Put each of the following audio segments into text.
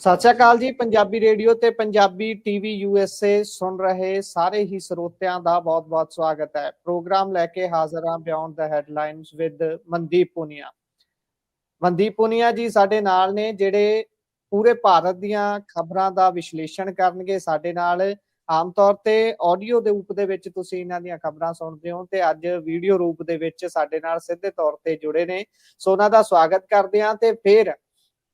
ਸਤਿ ਸ਼੍ਰੀ ਅਕਾਲ ਜੀ। ਪੰਜਾਬੀ ਰੇਡੀਓ ਤੇ ਪੰਜਾਬੀ ਟੀਵੀ USA ਸੁਣ ਰਹੇ ਸਾਰੇ ਹੀ ਸਰੋਤਿਆਂ ਦਾ ਬਹੁਤ-ਬਹੁਤ ਸਵਾਗਤ ਹੈ। ਪ੍ਰੋਗਰਾਮ ਲੈ ਕੇ ਹਾਜ਼ਰ ਹਾਂ beyond the headlines with Mandeep Punia. Mandeep Punia ਜੀ ਸਾਡੇ ਨਾਲ ਨੇ, ਜਿਹੜੇ ਪੂਰੇ ਭਾਰਤ ਦੀਆਂ ਖਬਰਾਂ ਦਾ ਵਿਸ਼ਲੇਸ਼ਣ ਕਰਨਗੇ ਸਾਡੇ ਨਾਲ। ਆਮ ਤੌਰ ਤੇ ਆਡੀਓ ਦੇ ਰੂਪ ਦੇ ਵਿੱਚ ਤੁਸੀਂ ਇਹਨਾਂ ਦੀਆਂ ਖਬਰਾਂ ਸੁਣਦੇ ਹੋ ਤੇ ਅੱਜ ਵੀਡੀਓ ਰੂਪ ਦੇ ਵਿੱਚ ਸਾਡੇ ਨਾਲ ਸਿੱਧੇ ਤੌਰ ਤੇ ਜੁੜੇ ਨੇ, ਸੋ ਉਹਨਾਂ ਦਾ ਸਵਾਗਤ ਕਰਦੇ ਹਾਂ। ਤੇ ਫਿਰ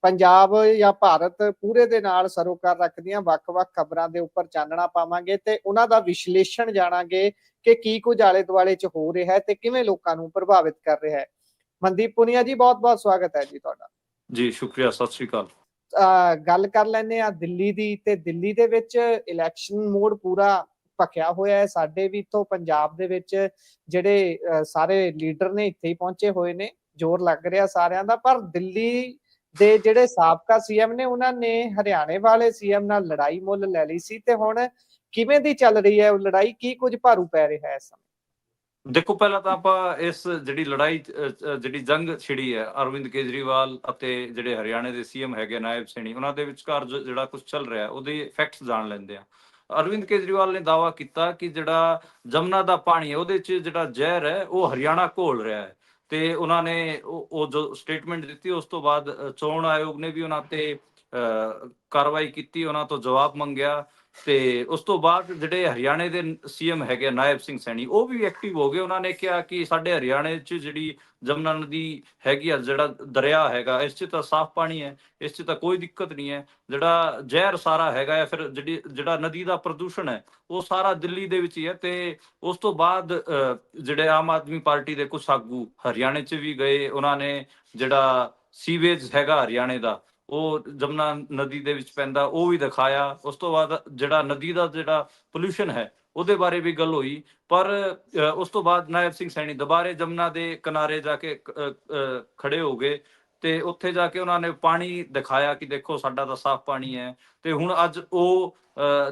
ਪੰਜਾਬ ਜਾਂ ਭਾਰਤ ਪੂਰੇ ਦੇ ਨਾਲ ਸਰੋਕਾਰ ਰੱਖਦੀਆਂ ਵੱਖ-ਵੱਖ ਖਬਰਾਂ ਦੇ ਉੱਪਰ ਚਾਨਣਾ ਪਾਵਾਂਗੇ ਤੇ ਉਹਨਾਂ ਦਾ ਵਿਸ਼ਲੇਸ਼ਣ ਜਾਣਾਂਗੇ ਕਿ ਕੀ ਕੁਝ ਆਲੇ ਦੁਆਲੇ 'ਚ ਹੋ ਰਿਹਾ ਹੈ ਤੇ ਕਿਵੇਂ ਲੋਕਾਂ ਨੂੰ ਪ੍ਰਭਾਵਿਤ ਕਰ ਰਿਹਾ ਹੈ। ਮਨਦੀਪ ਪੁਨੀਆ ਜੀ, ਬਹੁਤ-ਬਹੁਤ ਸਵਾਗਤ ਹੈ ਜੀ ਤੁਹਾਡਾ। ਜੀ ਸ਼ੁਕਰੀਆ, ਸਤਿ ਸ਼੍ਰੀ ਅਕਾਲ। ਗੱਲ ਕਰ ਲੈਂਦੇ ਆ ਦਿੱਲੀ ਦੀ, ਤੇ ਦਿੱਲੀ ਦੇ ਵਿੱਚ ਇਲੈਕਸ਼ਨ ਮੋਡ ਪੂਰਾ ਭਖਿਆ ਹੋਇਆ ਹੈ। ਸਾਡੇ ਵੀ ਇੱਥੋਂ ਪੰਜਾਬ ਦੇ ਵਿੱਚ ਜਿਹੜੇ ਸਾਰੇ ਲੀਡਰ ਨੇ ਇੱਥੇ ਹੀ ਪਹੁੰਚੇ ਹੋਏ ਨੇ, ਜ਼ੋਰ ਲੱਗ ਰਿਹਾ ਸਾਰਿਆਂ ਦਾ। ਪਰ ਦਿੱਲੀ ਦੇ ਜਿਹੜੇ ਸਾਬਕਾ ਸੀਐਮ ਨੇ, ਉਹਨਾਂ ਨੇ ਹਰਿਆਣੇ ਵਾਲੇ ਸੀਐਮ ਨਾਲ ਲੜਾਈ ਮੁੱਲ ਲੈ ਲਈ ਸੀ, ਤੇ ਹੁਣ ਕਿਵੇਂ ਦੀ ਚੱਲ ਰਹੀ ਹੈ ਉਹ ਲੜਾਈ? ਕੀ ਕੁਝ ਭਾਰੂ ਪੈ ਰਿਹਾ ਹੈ ਇਸ ਸਮੇਂ? ਦੇਖੋ, ਪਹਿਲਾਂ ਤਾਂ ਆਪਾਂ ਇਸ ਜਿਹੜੀ ਲੜਾਈ ਜਿਹੜੀ ਜੰਗ ਛਿੜੀ ਹੈ ਅਰਵਿੰਦ ਕੇਜਰੀਵਾਲ ਅਤੇ ਜਿਹੜੇ ਹਰਿਆਣੇ ਦੇ ਸੀਐਮ ਹੈਗੇ ਨਾਇਬ ਸੈਣੀ, ਉਹਨਾਂ ਦੇ ਵਿਚਕਾਰ ਜਿਹੜਾ ਕੁਝ ਚੱਲ ਰਿਹਾ ਉਹਦੇ ਫੈਕਟਸ ਜਾਣ ਲੈਂਦੇ ਆ। ਅਰਵਿੰਦ ਕੇਜਰੀਵਾਲ ਨੇ ਦਾਅਵਾ ਕੀਤਾ ਕਿ ਜਿਹੜਾ ਜਮਨਾ ਦਾ ਪਾਣੀ ਹੈ ਉਹਦੇ 'ਚ ਜਿਹੜਾ ਜ਼ਹਿਰ ਹੈ ਉਹ ਹਰਿਆਣਾ ਘੋਲ ਰਿਹਾ ਹੈ, ਤੇ ਉਹਨਾਂ ਨੇ ਉਹ ਜੋ ਸਟੇਟਮੈਂਟ ਦਿੱਤੀ ਉਸ ਤੋਂ ਬਾਅਦ ਚੋਣ ਆਯੋਗ ਨੇ ਵੀ ਉਹਨਾਂ ਤੇ ਕਾਰਵਾਈ ਕੀਤੀ, ਉਹਨਾਂ ਤੋਂ ਜਵਾਬ ਮੰਗਿਆ। ਤੇ ਉਸ ਤੋਂ ਬਾਅਦ ਜਿਹੜੇ ਹਰਿਆਣੇ ਦੇ ਸੀਐਮ ਹੈਗੇ ਨਾਇਬ ਸਿੰਘ ਸੈਣੀ, ਉਹ ਵੀ ਐਕਟਿਵ ਹੋ ਗਏ। ਉਹਨਾਂ ਨੇ ਕਿਹਾ ਕਿ ਸਾਡੇ ਹਰਿਆਣੇ 'ਚ ਜਿਹੜੀ ਜਮਨਾ ਨਦੀ ਹੈਗੀ ਆ, ਜਿਹੜਾ ਦਰਿਆ ਹੈਗਾ, ਇਸ 'ਚ ਤਾਂ ਸਾਫ਼ ਪਾਣੀ ਹੈ, ਇਸ 'ਚ ਤਾਂ ਕੋਈ ਦਿੱਕਤ ਨਹੀਂ ਹੈ। ਜਿਹੜਾ ਜ਼ਹਿਰ ਸਾਰਾ ਹੈਗਾ ਹੈ, ਫਿਰ ਜਿਹੜਾ ਨਦੀ ਦਾ ਪ੍ਰਦੂਸ਼ਣ ਹੈ ਉਹ ਸਾਰਾ ਦਿੱਲੀ ਦੇ ਵਿੱਚ ਹੀ ਹੈ। ਤੇ ਉਸ ਤੋਂ ਬਾਅਦ ਜਿਹੜੇ ਆਮ ਆਦਮੀ ਪਾਰਟੀ ਦੇ ਕੁਝ ਆਗੂ ਹਰਿਆਣੇ 'ਚ ਵੀ ਗਏ, ਉਹਨਾਂ ਨੇ ਜਿਹੜਾ ਸੀਵੇਜ ਹੈਗਾ ਹਰਿਆਣੇ ਦਾ ਉਹ ਜਮਨਾ ਨਦੀ ਦੇ ਵਿੱਚ ਪੈਂਦਾ ਉਹ ਵੀ ਦਿਖਾਇਆ। ਉਸ ਤੋਂ ਬਾਅਦ ਜਿਹੜਾ ਨਦੀ ਦਾ ਜਿਹੜਾ ਪੋਲਿਊਸ਼ਨ ਹੈ ਉਹਦੇ ਬਾਰੇ ਵੀ ਗੱਲ ਹੋਈ। ਪਰ ਉਸ ਤੋਂ ਬਾਅਦ ਨਾਇਬ ਸਿੰਘ ਸੈਣੀ ਦੁਬਾਰੇ ਜਮਨਾ ਦੇ ਕਿਨਾਰੇ ਜਾ ਕੇ ਖੜੇ ਹੋ ਗਏ, ਤੇ ਉੱਥੇ ਜਾ ਕੇ ਉਹਨਾਂ ਨੇ ਪਾਣੀ ਦਿਖਾਇਆ ਕਿ ਦੇਖੋ ਸਾਡਾ ਤਾਂ ਸਾਫ਼ ਪਾਣੀ ਹੈ। ਤੇ ਹੁਣ ਅੱਜ ਉਹ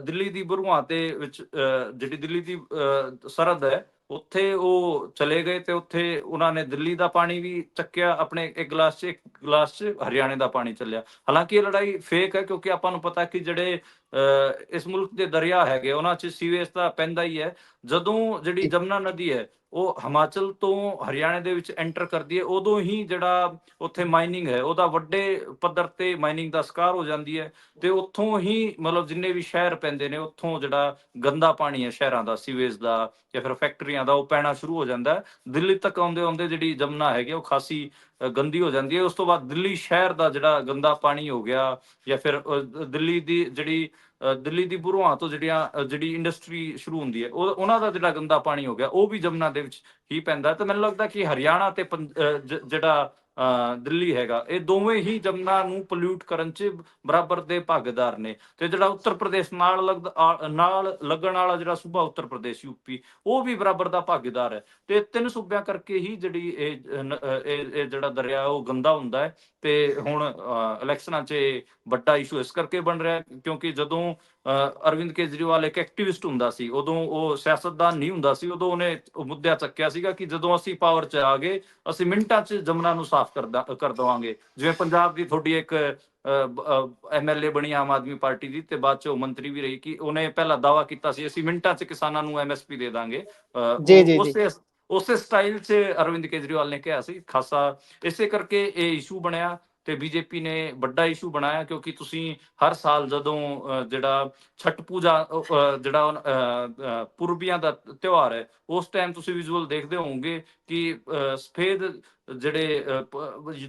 ਦਿੱਲੀ ਦੀ ਬਰੂਹਾਂ ਦੇ ਵਿੱਚ ਜਿਹੜੀ ਦਿੱਲੀ ਦੀ ਸਰਹੱਦ ਹੈ ਉੱਥੇ ਉਹ ਚਲੇ ਗਏ, ਤੇ ਉੱਥੇ ਉਹਨਾਂ ਨੇ ਦਿੱਲੀ ਦਾ ਪਾਣੀ ਵੀ ਚੱਕਿਆ ਆਪਣੇ ਇੱਕ ਗਲਾਸ 'ਚ ਹਰਿਆਣੇ ਦਾ ਪਾਣੀ ਚੱਲਿਆ। ਹਾਲਾਂਕਿ ਇਹ ਲੜਾਈ ਫੇਕ ਹੈ, ਕਿਉਂਕਿ ਆਪਾਂ ਨੂੰ ਪਤਾ ਕਿ ਜਿਹੜੇ ਇਸ ਮੁਲਕ ਦੇ ਦਰਿਆ ਹੈਗੇ ਉਹਨਾਂ 'ਚ ਸੀਵੇਜ ਤਾਂ ਪੈਂਦਾ ਹੀ ਹੈ। ਜਦੋਂ ਜਿਹੜੀ ਜਮਨਾ ਨਦੀ ਹੈ ਉਹ ਹਿਮਾਚਲ ਤੋਂ ਹਰਿਆਣੇ ਦੇ ਵਿੱਚ ਐਂਟਰ ਕਰਦੀ ਹੈ, ਉਦੋਂ ਹੀ ਜਿਹੜਾ ਉੱਥੇ ਮਾਈਨਿੰਗ ਹੈ ਉਹਦਾ ਵੱਡੇ ਪੱਧਰ ਤੇ ਮਾਈਨਿੰਗ ਦਾ ਸ਼ਿਕਾਰ ਹੋ ਜਾਂਦੀ ਹੈ, ਤੇ ਉੱਥੋਂ ਹੀ ਮਤਲਬ ਜਿੰਨੇ ਵੀ ਸ਼ਹਿਰ ਪੈਂਦੇ ਨੇ ਉੱਥੋਂ ਜਿਹੜਾ ਗੰਦਾ ਪਾਣੀ ਹੈ ਸ਼ਹਿਰਾਂ ਦਾ, ਸੀਵੇਜ ਦਾ ਜਾਂ ਫਿਰ ਫੈਕਟਰੀਆਂ ਦਾ, ਉਹ ਪੈਣਾ ਸ਼ੁਰੂ ਹੋ ਜਾਂਦਾ ਹੈ। ਦਿੱਲੀ ਤੱਕ ਆਉਂਦੇ ਆਉਂਦੇ ਜਿਹੜੀ ਜਮਨਾ ਹੈਗੀ ਉਹ ਖਾਸੀ ਗੰਦੀ ਹੋ ਜਾਂਦੀ ਹੈ। ਉਸ ਤੋਂ ਬਾਅਦ ਦਿੱਲੀ ਸ਼ਹਿਰ ਦਾ ਜਿਹੜਾ ਗੰਦਾ ਪਾਣੀ ਹੋ ਗਿਆ, ਜਾਂ ਫਿਰ ਦਿੱਲੀ ਦੀ ਬਰੂਹਾਂ ਤੋਂ ਜਿਹੜੀ ਇੰਡਸਟਰੀ ਸ਼ੁਰੂ ਹੁੰਦੀ ਹੈ ਉਹਨਾਂ ਦਾ ਜਿਹੜਾ ਗੰਦਾ ਪਾਣੀ ਹੋ ਗਿਆ, ਉਹ ਵੀ ਜਮਨਾ ਦੇ ਵਿੱਚ ਹੀ ਪੈਂਦਾ। ਤੇ ਮੈਨੂੰ ਲੱਗਦਾ ਕਿ ਹਰਿਆਣਾ ਤੇ ਜਿਹੜਾ ਦਿੱਲੀ ਹੈਗਾ, ਇਹ ਦੋਵੇਂ ਹੀ ਜਮਨਾ ਨੂੰ ਪੋਲਿਊਟ ਕਰਨ 'ਚ ਬਰਾਬਰ ਦੇ ਭਾਗੀਦਾਰ ਨੇ। ਤੇ ਜਿਹੜਾ ਉੱਤਰ ਪ੍ਰਦੇਸ਼ ਨਾਲ ਲੱਗਣ ਵਾਲਾ ਜਿਹੜਾ ਸੂਬਾ ਉੱਤਰ ਪ੍ਰਦੇਸ਼ ਯੂਪੀ, ਉਹ ਵੀ ਬਰਾਬਰ ਦਾ ਭਾਗੀਦਾਰ ਹੈ। ਤੇ ਤਿੰਨ ਸੂਬਿਆਂ ਕਰਕੇ ਹੀ ਜਿਹੜੀ ਇਹ ਜਿਹੜਾ ਦਰਿਆ ਉਹ ਗੰਦਾ ਹੁੰਦਾ ਹੈ। ਤੇ ਹੁਣ ਇਲੈਕਸ਼ਨਾਂ 'ਚ ਵੱਡਾ ਇਸ਼ੂ ਇਸ ਕਰਕੇ ਬਣ ਰਿਹਾ ਕਿਉਂਕਿ ਜਦੋਂ ਅਰਵਿੰਦ ਕੇਜਰੀਵਾਲ ਇੱਕ ਐਕਟਿਵਿਸਟ ਹੁੰਦਾ ਸੀ, ਉਦੋਂ ਉਹ ਸਿਆਸਤਦਾਨ ਨਹੀਂ ਹੁੰਦਾ ਸੀ, ਉਦੋਂ ਉਹਨੇ ਮੁੱਦਾ ਚੱਕਿਆ ਸੀਗਾ ਕਿ ਜਦੋਂ ਅਸੀਂ ਪਾਵਰ 'ਚ ਆ ਗਏ ਅਸੀਂ ਮਿੰਟਾਂ 'ਚ ਜਮਨਾ ਨੂੰ ਸਾਫ਼ ਕਰ ਦੇਵਾਂਗੇ। ਜਿਵੇਂ ਪੰਜਾਬ ਦੀ ਤੁਹਾਡੀ ਇੱਕ MLA ਬਣੀ ਆਮ ਆਦਮੀ ਪਾਰਟੀ ਦੀ, ਤੇ ਬਾਅਦ 'ਚ ਉਹ ਮੰਤਰੀ ਵੀ ਰਹੀ, ਕਿ ਉਹਨੇ ਪਹਿਲਾਂ ਦਾਅਵਾ ਕੀਤਾ ਸੀ ਅਸੀਂ ਮਿੰਟਾਂ 'ਚ ਕਿਸਾਨਾਂ ਨੂੰ MSP ਦੇ ਦਾਂਗੇ। ਉਸੇ ਸਟਾਈਲ 'ਚ ਅਰਵਿੰਦ ਕੇਜਰੀਵਾਲ ਨੇ ਕਿਹਾ ਸੀ ਖਾਸਾ। ਇਸੇ ਕਰਕੇ ਇਹ ਇਸ਼ੂ ਬਣਿਆ ਤੇ ਬੀਜੇਪੀ ਨੇ ਵੱਡਾ ਇਸ਼ੂ ਬਣਾਇਆ, ਕਿਉਂਕਿ ਤੁਸੀਂ ਹਰ ਸਾਲ ਜਦੋਂ ਜਿਹੜਾ ਛਠ ਪੂਜਾ ਜਿਹੜਾ ਪੂਰਬੀਆਂ ਦਾ ਤਿਉਹਾਰ ਹੈ, ਉਸ ਟਾਈਮ ਤੁਸੀਂ ਵਿਜ਼ੂਅਲ ਦੇਖਦੇ ਹੋਵੋਗੇ ਕਿ ਸਫੇਦ ਜਿਹੜੇ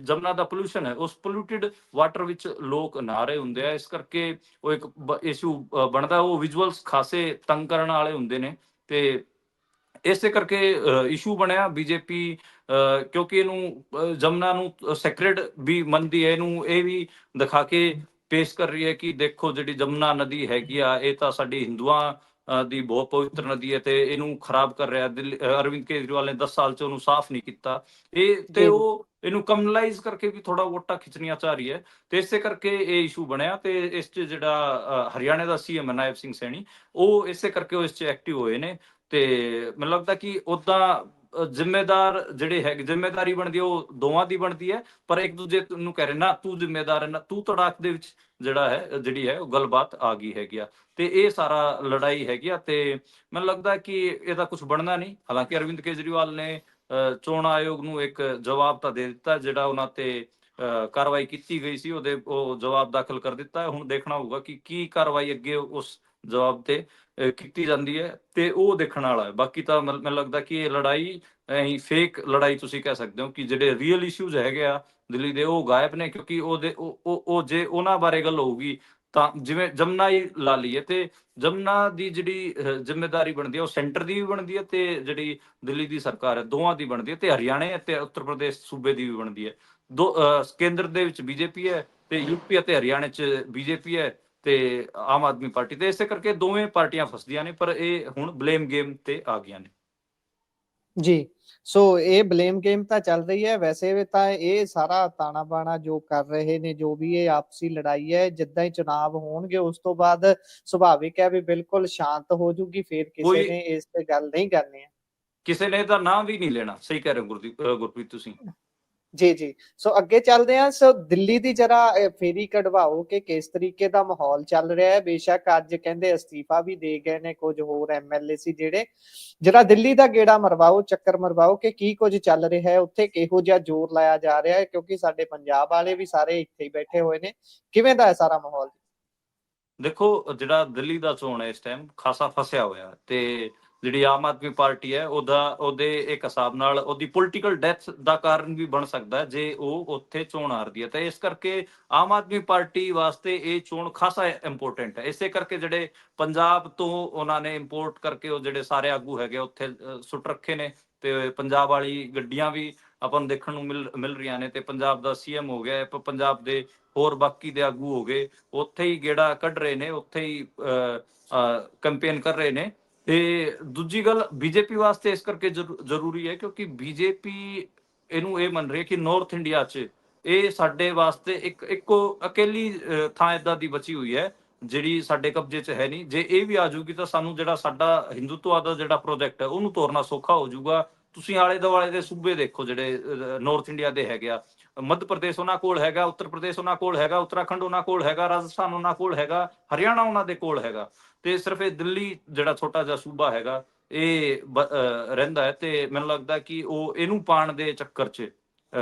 ਜਮਨਾ ਦਾ ਪੋਲਿਊਸ਼ਨ ਹੈ ਉਸ ਪੋਲਿਊਟਿਡ ਵਾਟਰ ਵਿੱਚ ਲੋਕ ਨਹਾ ਰਹੇ ਹੁੰਦੇ ਆ। ਇਸ ਕਰਕੇ ਉਹ ਇੱਕ ਇਸ਼ੂ ਬਣਦਾ, ਉਹ ਵਿਜ਼ੂਅਲਸ ਖਾਸੇ ਤੰਗ ਕਰਨ ਵਾਲੇ ਹੁੰਦੇ ਨੇ, ਤੇ ਇਸੇ ਕਰਕੇ ਇਸ਼ੂ ਬਣਿਆ। ਬੀਜੇਪੀ ਕਿਉਂਕਿ ਇਹਨੂੰ ਜਮਨਾ ਨੂੰ ਸੈਕਰੇਡ ਵੀ ਮੰਨਦੀ ਹੈ, ਇਹਨੂੰ ਇਹ ਵੀ ਦਿਖਾ ਕੇ ਪੇਸ਼ ਕਰ ਰਹੀ ਹੈ ਕਿ ਦੇਖੋ ਜਿਹੜੀ ਜਮਨਾ ਨਦੀ ਹੈਗੀ ਆ ਇਹ ਤਾਂ ਸਾਡੀ ਹਿੰਦੂਆਂ ਦੀ ਬਹੁਤ ਪਵਿੱਤਰ ਨਦੀ ਹੈ, ਤੇ ਇਹਨੂੰ ਖਰਾਬ ਕਰ ਰਿਹਾ ਅਰਵਿੰਦ ਕੇਜਰੀਵਾਲ ਨੇ 10 ਸਾਲ 'ਚ ਉਹਨੂੰ ਸਾਫ਼ ਨਹੀਂ ਕੀਤਾ। ਤੇ ਉਹ ਇਹਨੂੰ ਕਮਨਲਾਈਜ਼ ਕਰਕੇ ਵੀ ਥੋੜਾ ਵੋਟਾਂ ਖਿੱਚਣੀਆਂ ਚਾਹ ਰਹੀ ਹੈ, ਤੇ ਇਸੇ ਕਰਕੇ ਇਹ ਇਸ਼ੂ ਬਣਿਆ। ਤੇ ਇਸ 'ਚ ਜਿਹੜਾ ਹਰਿਆਣੇ ਦਾ ਸੀਐਮ ਨਾਇਬ ਸਿੰਘ ਸੈਣੀ, ਉਹ ਇਸੇ ਕਰਕੇ ਉਹ ਇਸ 'ਚ ਐਕਟਿਵ ਹੋਏ ਨੇ। ਤੇ ਮੈਨੂੰ ਲੱਗਦਾ ਕਿ ਉਦਾਂ ਜ਼ਿੰਮੇਦਾਰ ਜਿਹੜੇ ਹੈ ਜ਼ਿੰਮੇਦਾਰੀ ਬਣਦੀ ਉਹ ਦੋਵਾਂ ਦੀ ਬਣਦੀ ਹੈ, ਪਰ ਇੱਕ ਦੂਜੇ ਨੂੰ ਕਹਿ ਰਹੇ ਨਾ ਤੂੰ ਜ਼ਿੰਮੇਦਾਰ ਹੈ ਨਾ ਤੂੰ ਤੜਾਕ ਦੇ ਵਿੱਚ ਜਿਹੜਾ ਹੈ ਜਿਹੜੀ ਹੈ ਉਹ ਗੱਲਬਾਤ ਆ ਗਈ ਹੈਗੀ ਆ। ਤੇ ਇਹ ਸਾਰਾ ਲੜਾਈ ਹੈਗੀ ਆ ਤੇ ਮੈਨੂੰ ਲੱਗਦਾ ਕਿ ਇਹਦਾ ਕੁਝ ਬਣਨਾ ਨਹੀਂ। ਹਾਲਾਂਕਿ ਅਰਵਿੰਦ ਕੇਜਰੀਵਾਲ ਨੇ ਚੋਣ ਆਯੋਗ ਨੂੰ ਇੱਕ ਜਵਾਬ ਤਾਂ ਦੇ ਦਿੱਤਾ, ਜਿਹੜਾ ਉਹਨਾਂ ਤੇ ਕਾਰਵਾਈ ਕੀਤੀ ਗਈ ਸੀ ਉਹਦੇ ਉਹ ਜਵਾਬ ਦਾਖਲ ਕਰ ਦਿੱਤਾ। ਹੁਣ ਦੇਖਣਾ ਹੋਊਗਾ ਕਿ ਕੀ ਕਾਰਵਾਈ ਅੱਗੇ ਉਸ ਜਵਾਬ ਤੇ ਕੀਤੀ ਜਾਂਦੀ ਹੈ ਤੇ ਉਹ ਦੇਖਣ ਵਾਲਾ ਹੈ। ਬਾਕੀ ਤਾਂ ਮੈਨੂੰ ਲੱਗਦਾ ਕਿ ਇਹ ਲੜਾਈ ਫੇਕ ਲੜਾਈ ਤੁਸੀਂ ਕਹਿ ਸਕਦੇ ਹੋ ਕਿ ਜਿਹੜੇ ਰੀਅਲ ਇਸ਼ੂਜ਼ ਹੈਗੇ ਆ ਦਿੱਲੀ ਦੇ ਉਹ ਗਾਇਬ ਨੇ, ਕਿਉਂਕਿ ਉਹਦੇ ਉਹ ਜੇ ਉਹਨਾਂ ਬਾਰੇ ਗੱਲ ਹੋਊਗੀ ਤਾਂ ਜਿਵੇਂ ਜਮਨਾ ਹੀ ਲਾ ਲਈਏ ਤੇ ਜਮਨਾ ਦੀ ਜਿਹੜੀ ਜ਼ਿੰਮੇਦਾਰੀ ਬਣਦੀ ਹੈ ਉਹ ਸੈਂਟਰ ਦੀ ਵੀ ਬਣਦੀ ਹੈ ਤੇ ਜਿਹੜੀ ਦਿੱਲੀ ਦੀ ਸਰਕਾਰ ਹੈ ਦੋਵਾਂ ਦੀ ਬਣਦੀ ਹੈ, ਤੇ ਹਰਿਆਣੇ ਅਤੇ ਉੱਤਰ ਪ੍ਰਦੇਸ਼ ਸੂਬੇ ਦੀ ਵੀ ਬਣਦੀ ਹੈ। ਕੇਂਦਰ ਦੇ ਵਿੱਚ ਬੀਜੇਪੀ ਹੈ ਤੇ ਯੂਪੀ ਅਤੇ ਹਰਿਆਣੇ 'ਚ ਬੀਜੇਪੀ ਹੈ ਤੇ ਆਮ ਆਦਮੀ ਪਾਰਟੀ, ਤੇ ਇਸੇ ਕਰਕੇ ਦੋਵੇਂ ਪਾਰਟੀਆਂ ਫਸਦੀਆਂ ਨੇ, ਪਰ ਇਹ ਹੁਣ ਬਲੇਮ ਗੇਮ ਤੇ ਆ ਗਈਆਂ ਨੇ। ਜੀ, ਸੋ ਇਹ ਬਲੇਮ ਗੇਮ ਤਾਂ ਚੱਲ ਰਹੀ ਹੈ। ਵੈਸੇ ਵੀ ਤਾਂ ਇਹ ਸਾਰਾ ਤਾਣਾ ਬਾਣਾ ਜੋ ਕਰ ਰਹੇ ਨੇ, ਜੋ ਵੀ ਇਹ ਆਪਸੀ ਲੜਾਈ ਹੈ, ਜਿੱਦਾਂ ਹੀ ਚੁਣਾਵ ਹੋਣਗੇ ਉਸ ਤੋਂ ਬਾਅਦ ਸੁਭਾਵਿਕ ਹੈ ਵੀ ਬਿਲਕੁਲ ਸ਼ਾਂਤ ਹੋ ਜੂਗੀ, ਫਿਰ ਕਿਸੇ ਨੇ ਇਸ ਤੇ ਗੱਲ ਨਹੀਂ ਕਰਨੀ ਹੈ। ਕਿਸੇ ਨੇ ਤਾਂ ਨਾਂ ਵੀ ਨਹੀਂ ਲੈਣਾ। ਸਹੀ ਕਹਿ ਰਹੇ ਹੋ ਗੁਰਪ੍ਰੀਤ ਤੁਸੀਂ। ਜੀ ਜੀ, ਸੋ ਅੱਗੇ ਚੱਲਦੇ ਹਾਂ। ਸੋ ਦਿੱਲੀ ਦੀ ਜਰਾ ਫੇਰੀ ਕਢਵਾਓ ਕਿ ਕਿਸ ਤਰੀਕੇ ਦਾ ਮਾਹੌਲ ਚੱਲ ਰਿਹਾ ਹੈ। ਬੇਸ਼ੱਕ ਅੱਜ ਕਹਿੰਦੇ ਅਸਤੀਫਾ ਵੀ ਦੇ ਗਏ ਨੇ ਕੁਝ ਹੋਰ ਐਮਐਲਏ ਸੀ ਜਿਹੜੇ। ਜਰਾ ਦਿੱਲੀ ਦਾ ਗੇੜਾ ਮਰਵਾਓ, ਚੱਕਰ ਮਰਵਾਓ ਕਿ ਕੀ ਕੁਝ ਚੱਲ ਰਿਹਾ ਹੈ ਉੱਥੇ, ਕਿਹੋ ਜਿਹਾ ਜ਼ੋਰ ਲਾਇਆ ਜਾ ਰਿਹਾ ਹੈ, ਕਿਉਂਕਿ ਸਾਡੇ ਪੰਜਾਬ ਵਾਲੇ ਵੀ ਸਾਰੇ ਇੱਥੇ ਹੀ ਬੈਠੇ ਹੋਏ ਨੇ। ਕਿਵੇਂ ਦਾ ਹੈ ਸਾਰਾ ਮਾਹੌਲ? ਦੇਖੋ, ਜਿਹੜਾ ਦਿੱਲੀ ਦਾ ਚੋਣ ਹੈ ਇਸ ਟਾਈਮ ਖਾਸਾ ਫਸਿਆ ਹੋਇਆ ਤੇ ਜਿਹੜੀ ਆਮ ਆਦਮੀ ਪਾਰਟੀ ਹੈ ਉਹਦੇ ਇੱਕ ਹਿਸਾਬ ਨਾਲ ਉਹਦੀ ਪੋਲੀਟੀਕਲ ਡੈਥ ਦਾ ਕਾਰਨ ਵੀ ਬਣ ਸਕਦਾ ਜੇ ਉਹ ਉੱਥੇ ਚੋਣ ਹਾਰਦੀ ਹੈ। ਤੇ ਇਸ ਕਰਕੇ ਆਮ ਆਦਮੀ ਪਾਰਟੀ ਵਾਸਤੇ ਇਹ ਚੋਣ ਖਾਸਾ ਇੰਪੋਰਟੈਂਟ ਹੈ। ਇਸੇ ਕਰਕੇ ਜਿਹੜੇ ਪੰਜਾਬ ਤੋਂ ਉਹਨਾਂ ਨੇ ਇੰਪੋਰਟ ਕਰਕੇ ਉਹ ਜਿਹੜੇ ਸਾਰੇ ਆਗੂ ਹੈਗੇ ਉੱਥੇ ਸੁੱਟ ਰੱਖੇ ਨੇ, ਤੇ ਪੰਜਾਬ ਵਾਲੀ ਗੱਡੀਆਂ ਵੀ ਆਪਾਂ ਨੂੰ ਦੇਖਣ ਨੂੰ ਮਿਲ ਰਹੀਆਂ ਨੇ, ਤੇ ਪੰਜਾਬ ਦਾ ਸੀਐਮ ਹੋ ਗਿਆ, ਪੰਜਾਬ ਦੇ ਹੋਰ ਬਾਕੀ ਦੇ ਆਗੂ ਹੋ ਗਏ, ਉੱਥੇ ਹੀ ਗੇੜਾ ਕੱਢ ਰਹੇ ਨੇ, ਉੱਥੇ ਹੀ ਕੈਂਪੇਨ ਕਰ ਰਹੇ ਨੇ। ਤੇ ਦੂਜੀ ਗੱਲ ਬੀਜੇਪੀ ਵਾਸਤੇ ਇਸ ਕਰਕੇ ਜ਼ਰੂਰੀ ਹੈ ਕਿਉਂਕਿ ਬੀਜੇਪੀ ਇਹਨੂੰ ਇਹ ਮੰਨ ਰਹੀ ਹੈ ਕਿ ਨਾਰਥ ਇੰਡੀਆ 'ਚ ਇਹ ਸਾਡੇ ਵਾਸਤੇ ਇੱਕੋ ਅਕੇਲੀ ਥਾਂ ਏਦਾਂ ਦੀ ਬਚੀ ਹੋਈ ਹੈ ਜਿਹੜੀ ਸਾਡੇ ਕਬਜ਼ੇ 'ਚ ਹੈ ਨਹੀਂ। ਜੇ ਇਹ ਵੀ ਆ ਜਾਊਗੀ ਤਾਂ ਸਾਨੂੰ ਜਿਹੜਾ ਸਾਡਾ ਹਿੰਦੂਤਵ ਦਾ ਜਿਹੜਾ ਪ੍ਰੋਜੈਕਟ ਹੈ ਉਹਨੂੰ ਤੋਰਨਾ ਸੌਖਾ ਹੋ ਜਾਊਗਾ। ਤੁਸੀਂ ਆਲੇ ਦੁਆਲੇ ਦੇ ਸੂਬੇ ਦੇਖੋ ਜਿਹੜੇ ਨਾਰਥ ਇੰਡੀਆ ਦੇ ਹੈਗੇ ਆ, ਮੱਧ ਪ੍ਰਦੇਸ਼ ਉਹਨਾਂ ਕੋਲ ਹੈਗਾ, ਉੱਤਰ ਪ੍ਰਦੇਸ਼ ਉਹਨਾਂ ਕੋਲ ਹੈਗਾ, ਉੱਤਰਾਖੰਡ ਉਹਨਾਂ ਕੋਲ ਹੈਗਾ, ਰਾਜਸਥਾਨ ਉਹਨਾਂ ਕੋਲ ਹੈਗਾ, ਹਰਿਆਣਾ ਉਹਨਾਂ ਦੇ ਕੋਲ ਹੈਗਾ, ਤੇ ਸਿਰਫ ਇਹ ਦਿੱਲੀ ਜਿਹੜਾ ਛੋਟਾ ਜਿਹਾ ਸੂਬਾ ਹੈਗਾ ਇਹ ਰਹਿੰਦਾ ਹੈ। ਤੇ ਮੈਨੂੰ ਲੱਗਦਾ ਕਿ ਉਹ ਇਹਨੂੰ ਪਾਣ ਦੇ ਚੱਕਰ 'ਚ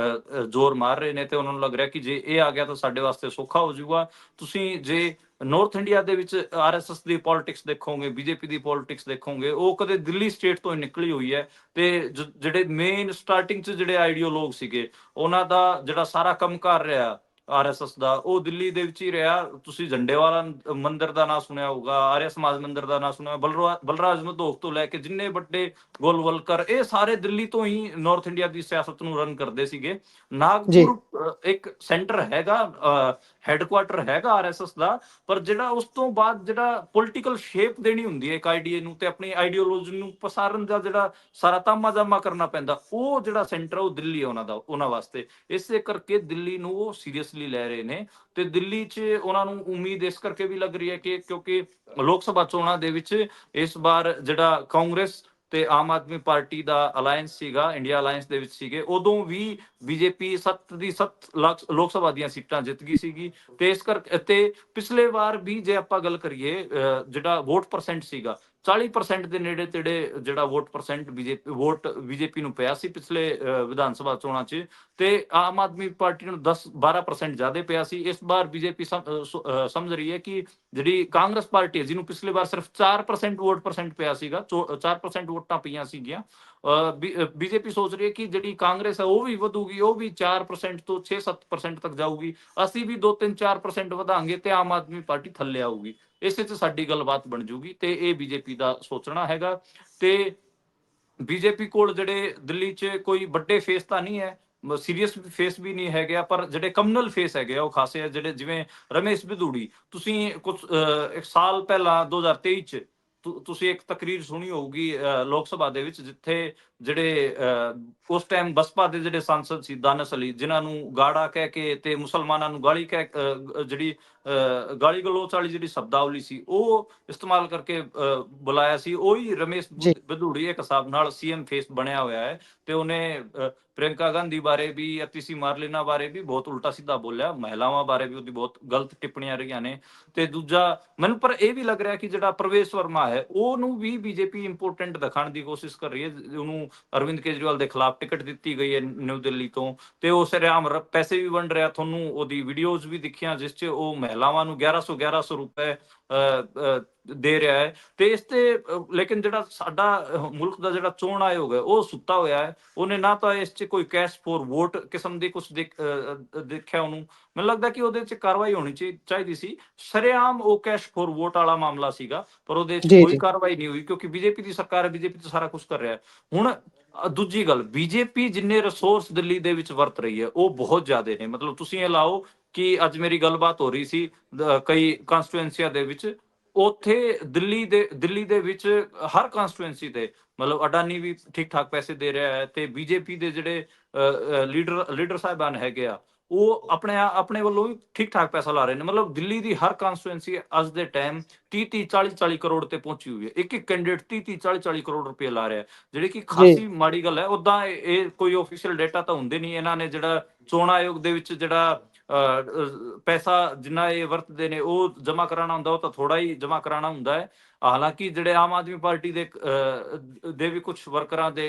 ਜ਼ੋਰ ਮਾਰ ਰਹੇ ਨੇ, ਤੇ ਉਹਨਾਂ ਨੂੰ ਲੱਗ ਰਿਹਾ ਕਿ ਜੇ ਇਹ ਆ ਗਿਆ ਤਾਂ ਸਾਡੇ ਵਾਸਤੇ ਸੌਖਾ ਹੋ ਜਾਊਗਾ। ਤੁਸੀਂ ਜੇ ਨਾਰਥ ਇੰਡੀਆ ਦੇ ਵਿੱਚ ਆਰਐਸਐਸ ਦੀ ਪੋਲਿਟਿਕਸ ਦੇਖੋਗੇ, ਬੀਜੇਪੀ ਦੀ ਪੋਲਿਟਿਕਸ ਦੇਖੋਗੇ, ਉਹ ਕਦੇ ਦਿੱਲੀ ਸਟੇਟ ਤੋਂ ਹੀ ਨਿਕਲੀ ਹੋਈ ਹੈ। ਤੇ ਜਿਹੜੇ ਮੇਨ ਸਟਾਰਟਿੰਗ 'ਚ ਜਿਹੜੇ ਆਈਡੀਓਲੋਗ ਸੀਗੇ ਉਹਨਾਂ ਦਾ ਜਿਹੜਾ ਸਾਰਾ ਕੰਮ ਕਰ ਰਿਹਾ ਆਰਐਸਐਸ ਦਾ ਉਹ ਦਿੱਲੀ ਦੇ ਵਿੱਚ ਹੀ ਰਿਹਾ। ਤੁਸੀਂ ਝੰਡੇਵਾਲਾ ਮੰਦਿਰ ਦਾ ਨਾਂ ਸੁਣਿਆ ਹੋਊਗਾ, ਆਰਿਆ ਸਮਾਜ ਮੰਦਿਰ ਦਾ ਨਾਂ ਸੁਣਿਆ, ਬਲਰਾਜ ਮਧੋਕ ਤੋਂ ਲੈ ਕੇ ਜਿੰਨੇ ਵੱਡੇ ਗੋਲਵਲਕਰ ਇਹ ਸਾਰੇ ਦਿੱਲੀ ਤੋਂ ਹੀ ਨਾਰਥ ਇੰਡੀਆ ਦੀ ਸਿਆਸਤ ਨੂੰ ਰਨ ਕਰਦੇ ਸੀਗੇ। ਨਾਗਪੁਰ ਇੱਕ ਸੈਂਟਰ ਹੈਗਾ, ਹੈੱਡਕੁਆਟਰ ਹੈਗਾ ਆਰਐਸਐਸ ਦਾ, ਪਰ ਜਿਹੜਾ ਉਸ ਤੋਂ ਬਾਅਦ ਜਿਹੜਾ ਪੋਲੀਟੀਕਲ ਸ਼ੇਪ ਦੇਣੀ ਹੁੰਦੀ ਹੈ ਇੱਕ ਆਈਡੀਏ ਨੂੰ ਤੇ ਆਪਣੀ ਆਈਡੀਓਲੋਜੀ ਨੂੰ ਪਸਾਰਨ ਦਾ ਜਿਹੜਾ ਸਾਰਾ ਤਾਮਾ ਜਾਮਾ ਕਰਨਾ ਪੈਂਦਾ, ਉਹ ਜਿਹੜਾ ਸੈਂਟਰ ਉਹ ਦਿੱਲੀ ਹੈ ਉਹਨਾਂ ਵਾਸਤੇ। ਇਸੇ ਕਰਕੇ ਦਿੱਲੀ ਨੂੰ ਉਹ ਸੀਰੀਅਸਲੀ ਲੈ ਰਹੇ ਨੇ, ਤੇ ਦਿੱਲੀ 'ਚ ਉਹਨਾਂ ਨੂੰ ਉਮੀਦ ਇਸ ਕਰਕੇ ਵੀ ਲੱਗ ਰਹੀ ਹੈ ਕਿ ਕਿਉਂਕਿ ਲੋਕ ਸਭਾ ਚੋਣਾਂ ਦੇ ਵਿੱਚ ਇਸ ਵਾਰ ਜਿਹੜਾ ਕਾਂਗਰਸ ਤੇ ਆਮ ਆਦਮੀ ਪਾਰਟੀ ਦਾ ਅਲਾਇੰਸ ਸੀਗਾ, ਇੰਡੀਆ ਅਲਾਇੰਸ ਦੇ ਵਿੱਚ ਸੀਗੇ, ਉਦੋਂ ਵੀ ਬੀਜੇਪੀ 7 ਲੋਕ ਸਭਾ ਦੀਆਂ ਸੀਟਾਂ ਜਿੱਤ ਗਈ ਸੀਗੀ। ਤੇ ਇਸ ਕਰਕੇ ਤੇ ਪਿਛਲੇ ਵਾਰ ਵੀ ਜੇ ਆਪਾਂ ਗੱਲ ਕਰੀਏ ਜਿਹੜਾ ਵੋਟ ਪਰਸੈਂਟ ਸੀਗਾ 40% ਦੇ ਨੇੜੇ ਤੇੜੇ ਜਿਹੜਾ ਵੋਟ ਪਰਸੈਂਟ ਬੀਜੇਪੀ ਨੂੰ ਪਿਆ ਸੀ ਪਿਛਲੇ ਵਿਧਾਨ ਸਭਾ ਚੋਣਾਂ 'ਚ, ਤੇ ਆਮ ਆਦਮੀ ਪਾਰਟੀ ਨੂੰ 10-12% ਜ਼ਿਆਦਾ ਪਿਆ ਸੀ। ਇਸ ਵਾਰ ਬੀਜੇਪੀ ਸਮਝ ਰਹੀ ਹੈ ਕਿ ਜਿਹੜੀ ਕਾਂਗਰਸ ਪਾਰਟੀ ਹੈ ਜਿਹਨੂੰ ਪਿਛਲੇ ਵਾਰ ਸਿਰਫ 4% ਵੋਟ ਪਰਸੈਂਟ ਪਿਆ ਸੀਗਾ, 4% ਵੋਟਾਂ ਪਈਆਂ ਸੀਗੀਆਂ, ਬੀਜੇਪੀ ਸੋਚ ਰਹੀ ਹੈ ਕਿ ਜਿਹੜੀ ਕਾਂਗਰਸ ਹੈ ਉਹ ਵੀ ਵਧੂਗੀ, ਉਹ ਵੀ 4% ਤੋਂ 6-7% ਤੱਕ ਜਾਊਗੀ, ਅਸੀਂ ਵੀ 2-3-4% ਵਧਾਂਗੇ ਤੇ ਆਮ ਆਦਮੀ ਪਾਰਟੀ ਥੱਲੇ ਆਊਗੀ, ਇਸੇ 'ਚ ਸਾਡੀ ਗੱਲਬਾਤ ਬਣ ਜੂਗੀ। ਤੇ ਇਹ ਬੀਜੇਪੀ ਦਾ ਸੋਚਣਾ ਹੈਗਾ। ਤੇ ਬੀਜੇਪੀ ਕੋਲ ਜਿਹੜੇ ਦਿੱਲੀ 'ਚ ਕੋਈ ਵੱਡੇ ਫੇਸ ਤਾਂ ਨਹੀਂ ਹੈ, ਸੀਰੀਅਸ ਫੇਸ ਵੀ ਨਹੀਂ ਹੈਗੇ, ਪਰ ਜਿਹੜੇ ਕਮਨਲ ਫੇਸ ਹੈਗੇ ਆ ਉਹ ਖਾਸੇ ਆ। ਜਿਹੜੇ ਜਿਵੇਂ ਰਮੇਸ਼ ਬਿਧੂੜੀ, ਤੁਸੀਂ ਕੁਝ ਇੱਕ ਸਾਲ ਪਹਿਲਾਂ 2023 'ਚ ਤੁਸੀਂ ਇੱਕ ਤਕਰੀਰ ਸੁਣੀ ਹੋਊਗੀ ਲੋਕ ਸਭਾ ਦੇ ਵਿੱਚ, ਜਿੱਥੇ ਜਿਹੜੇ ਉਸ ਟਾਈਮ ਬਸਪਾ ਦੇ ਜਿਹੜੇ ਸੰਸਦ ਸੀ ਦਾਨਸ ਅਲੀ, ਜਿਨ੍ਹਾਂ ਨੂੰ ਗਾੜਾ ਕਹਿ ਕੇ ਤੇ ਮੁਸਲਮਾਨਾਂ ਨੂੰ ਗਾਲੀ ਕਹਿ ਜਿਹੜੀ ਗਾਲੀ ਗਲੋਚ ਵਾਲੀ ਜਿਹੜੀ ਸ਼ਬਦਾਵਲੀ ਸੀ ਉਹ ਇਸਤੇਮਾਲ ਕਰਕੇ ਬੁਲਾਇਆ ਸੀ। ਉਹੀ ਰਮੇਸ਼ ਜੀ ਬਧੂੜੀ ਇੱਕ ਹਿਸਾਬ ਨਾਲ ਸੀਐਮ ਫੇਸ ਬਣਿਆ ਹੋਇਆ ਹੈ ਤੇ ਉਹਨੇ ਪ੍ਰਿयंका ਗਾਂਧੀ ਬਾਰੇ ਵੀ ਅਤੀਸੀ ਮਾਰਲੀਨਾ ਬਾਰੇ ਵੀ ਬਹੁਤ ਉਲਟਾ ਸਿੱਧਾ ਬੋਲਿਆ, ਮਹਿਲਾਵਾਂ ਬਾਰੇ ਵੀ ਉਹਦੀ ਬਹੁਤ ਗਲਤ ਟਿੱਪਣੀਆਂ ਰਹੀਆਂ ਨੇ। ਤੇ ਦੂਜਾ ਮੈਨੂੰ ਪਰ ਇਹ ਵੀ ਲੱਗ ਰਿਹਾ ਕਿ ਜਿਹੜਾ ਪ੍ਰਵੇਸ਼ ਵਰਮਾ ਹੈ ਉਹਨੂੰ ਵੀ ਬੀਜੇਪੀ ਇੰਪੋਰਟੈਂਟ ਦਿਖਾਉਣ ਦੀ ਕੋਸ਼ਿਸ਼ ਕਰ ਰਹੀ ਹੈ। ਉਹਨੂੰ ਅਰਵਿੰਦ ਕੇਜਰੀਵਾਲ ਦੇ ਖਿਲਾਫ ਟਿਕਟ ਦਿੱਤੀ ਗਈ ਹੈ ਨਿਊ ਦਿੱਲੀ ਤੋਂ ਤੇ ਉਹ ਸਰੇਆਮ ਪੈਸੇ ਵੀ ਵੰਡ ਰਿਹਾ। ਤੁਹਾਨੂੰ ਉਹਦੀ ਵੀਡੀਓਜ਼ ਵੀ ਦਿਖੀਆਂ ਜਿਸ 'ਚ ਉਹ ਮਹਿਲਾਵਾਂ ਨੂੰ 1100 ਰੁਪਏ ਦੇ ਰਿਹਾ ਹੈ। ਤੇ ਇਸ ਤੇ ਲੇਕਿਨ ਜਿਹੜਾ ਸਾਡਾ ਮੁਲਕ ਦਾ ਜਿਹੜਾ ਚੋਣ ਆਯੋਗ ਹੈ ਉਹ ਸੁੱਤਾ ਹੋਇਆ ਹੈ। ਉਹਨੇ ਨਾ ਤਾਂ ਇਸ 'ਚ ਕੋਈ ਕੈਸ਼ ਫੋਰ ਵੋਟ ਕਿਸਮ ਦੀ ਕੁਝ ਦੇਖਿਆ ਉਹਨੂੰ। ਮੈਨੂੰ ਲੱਗਦਾ ਕਿ ਉਹਦੇ 'ਚ ਕਾਰਵਾਈ ਹੋਣੀ ਚਾਹੀਦੀ ਸੀ। ਸਰੇਆਮ ਉਹ ਕੈਸ਼ ਫੋਰ ਵੋਟ ਵਾਲਾ ਮਾਮਲਾ ਸੀਗਾ ਪਰ ਉਹਦੇ 'ਚ ਜੀ ਕੋਈ ਜੀ ਕਾਰਵਾਈ ਨਹੀਂ ਹੋਈ ਕਿਉਂਕਿ ਬੀਜੇਪੀ ਦੀ ਸਰਕਾਰ ਹੈ, ਬੀਜੇਪੀ ਤਾਂ ਸਾਰਾ ਕੁਝ ਕਰ ਰਿਹਾ ਹੈ। ਹੁਣ ਦੂਜੀ ਗੱਲ, ਬੀਜੇਪੀ ਜਿੰਨੇ ਰਿਸੋਰਸ ਦਿੱਲੀ ਦੇ ਵਿੱਚ ਵਰਤ ਰਹੀ ਹੈ ਉਹ ਬਹੁਤ ਜ਼ਿਆਦੇ ਨੇ। ਮਤਲਬ ਤੁਸੀਂ ਇਹ ਲਾਓ ਕਿ ਅੱਜ ਮੇਰੀ ਗੱਲਬਾਤ ਹੋ ਰਹੀ ਸੀ ਕਈ ਕਨਸਟੀਟੂਐਂਸੀਆਂ ਦੇ ਵਿੱਚ, ਉੱਥੇ ਦਿੱਲੀ ਦੇ ਵਿੱਚ ਹਰ ਕਨਸਟੀਟੂਐਂਸੀ ਤੇ ਮਤਲਬ ਅਡਾਨੀ ਵੀ ਠੀਕ ਠਾਕ ਪੈਸੇ ਦੇ ਰਿਹਾ ਹੈ ਤੇ ਬੀਜੇਪੀ ਦੇ ਜਿਹੜੇ ਲੀਡਰ ਸਾਹਿਬਾਨ ਹੈਗੇ ਆ ਉਹ ਆਪਣੇ ਵੱਲੋਂ ਵੀ ਠੀਕ ਠਾਕ ਪੈਸਾ ਲਾ ਰਹੇ ਨੇ। ਮਤਲਬ ਦਿੱਲੀ ਦੀ ਹਰ ਕਨਸਟੀਟੂਐਂਸੀ ਅੱਜ ਦੇ ਟਾਈਮ 30 40 ਕਰੋੜ ਤੇ ਪਹੁੰਚੀ ਹੋਈ ਹੈ। ਇੱਕ ਕੈਂਡੀਡੇਟ 30 40 ਕਰੋੜ ਰੁਪਏ ਲਾ ਰਿਹਾ, ਜਿਹੜੀ ਕਿ ਜੀ ਖਾਸੀ ਮਾੜੀ ਗੱਲ ਹੈ। ਉਦਾਂ ਇਹ ਕੋਈ ਆਫੀਸ਼ੀਅਲ ਡੇਟਾ ਤਾਂ ਹੁੰਦੇ ਨਹੀਂ। ਇਹਨਾਂ ਨੇ ਜਿਹੜਾ ਚੋਣ ਆਯੋਗ ਦੇ ਵਿੱਚ ਜਿਹੜਾ ਪੈਸਾ ਜਿੰਨਾ ਇਹ ਵਰਤਦੇ ਨੇ ਉਹ ਜਮ੍ਹਾਂ ਕਰਾਉਣਾ ਹੁੰਦਾ ਉਹ ਤਾਂ ਥੋੜਾ ਹੀ ਜਮ੍ਹਾਂ ਕਰਾਉਣਾ ਹੁੰਦਾ ਹੈ। ਹਾਲਾਂਕਿ ਜਿਹੜੇ ਆਮ ਆਦਮੀ ਪਾਰਟੀ ਦੇ ਵੀ ਕੁਝ ਵਰਕਰਾਂ ਦੇ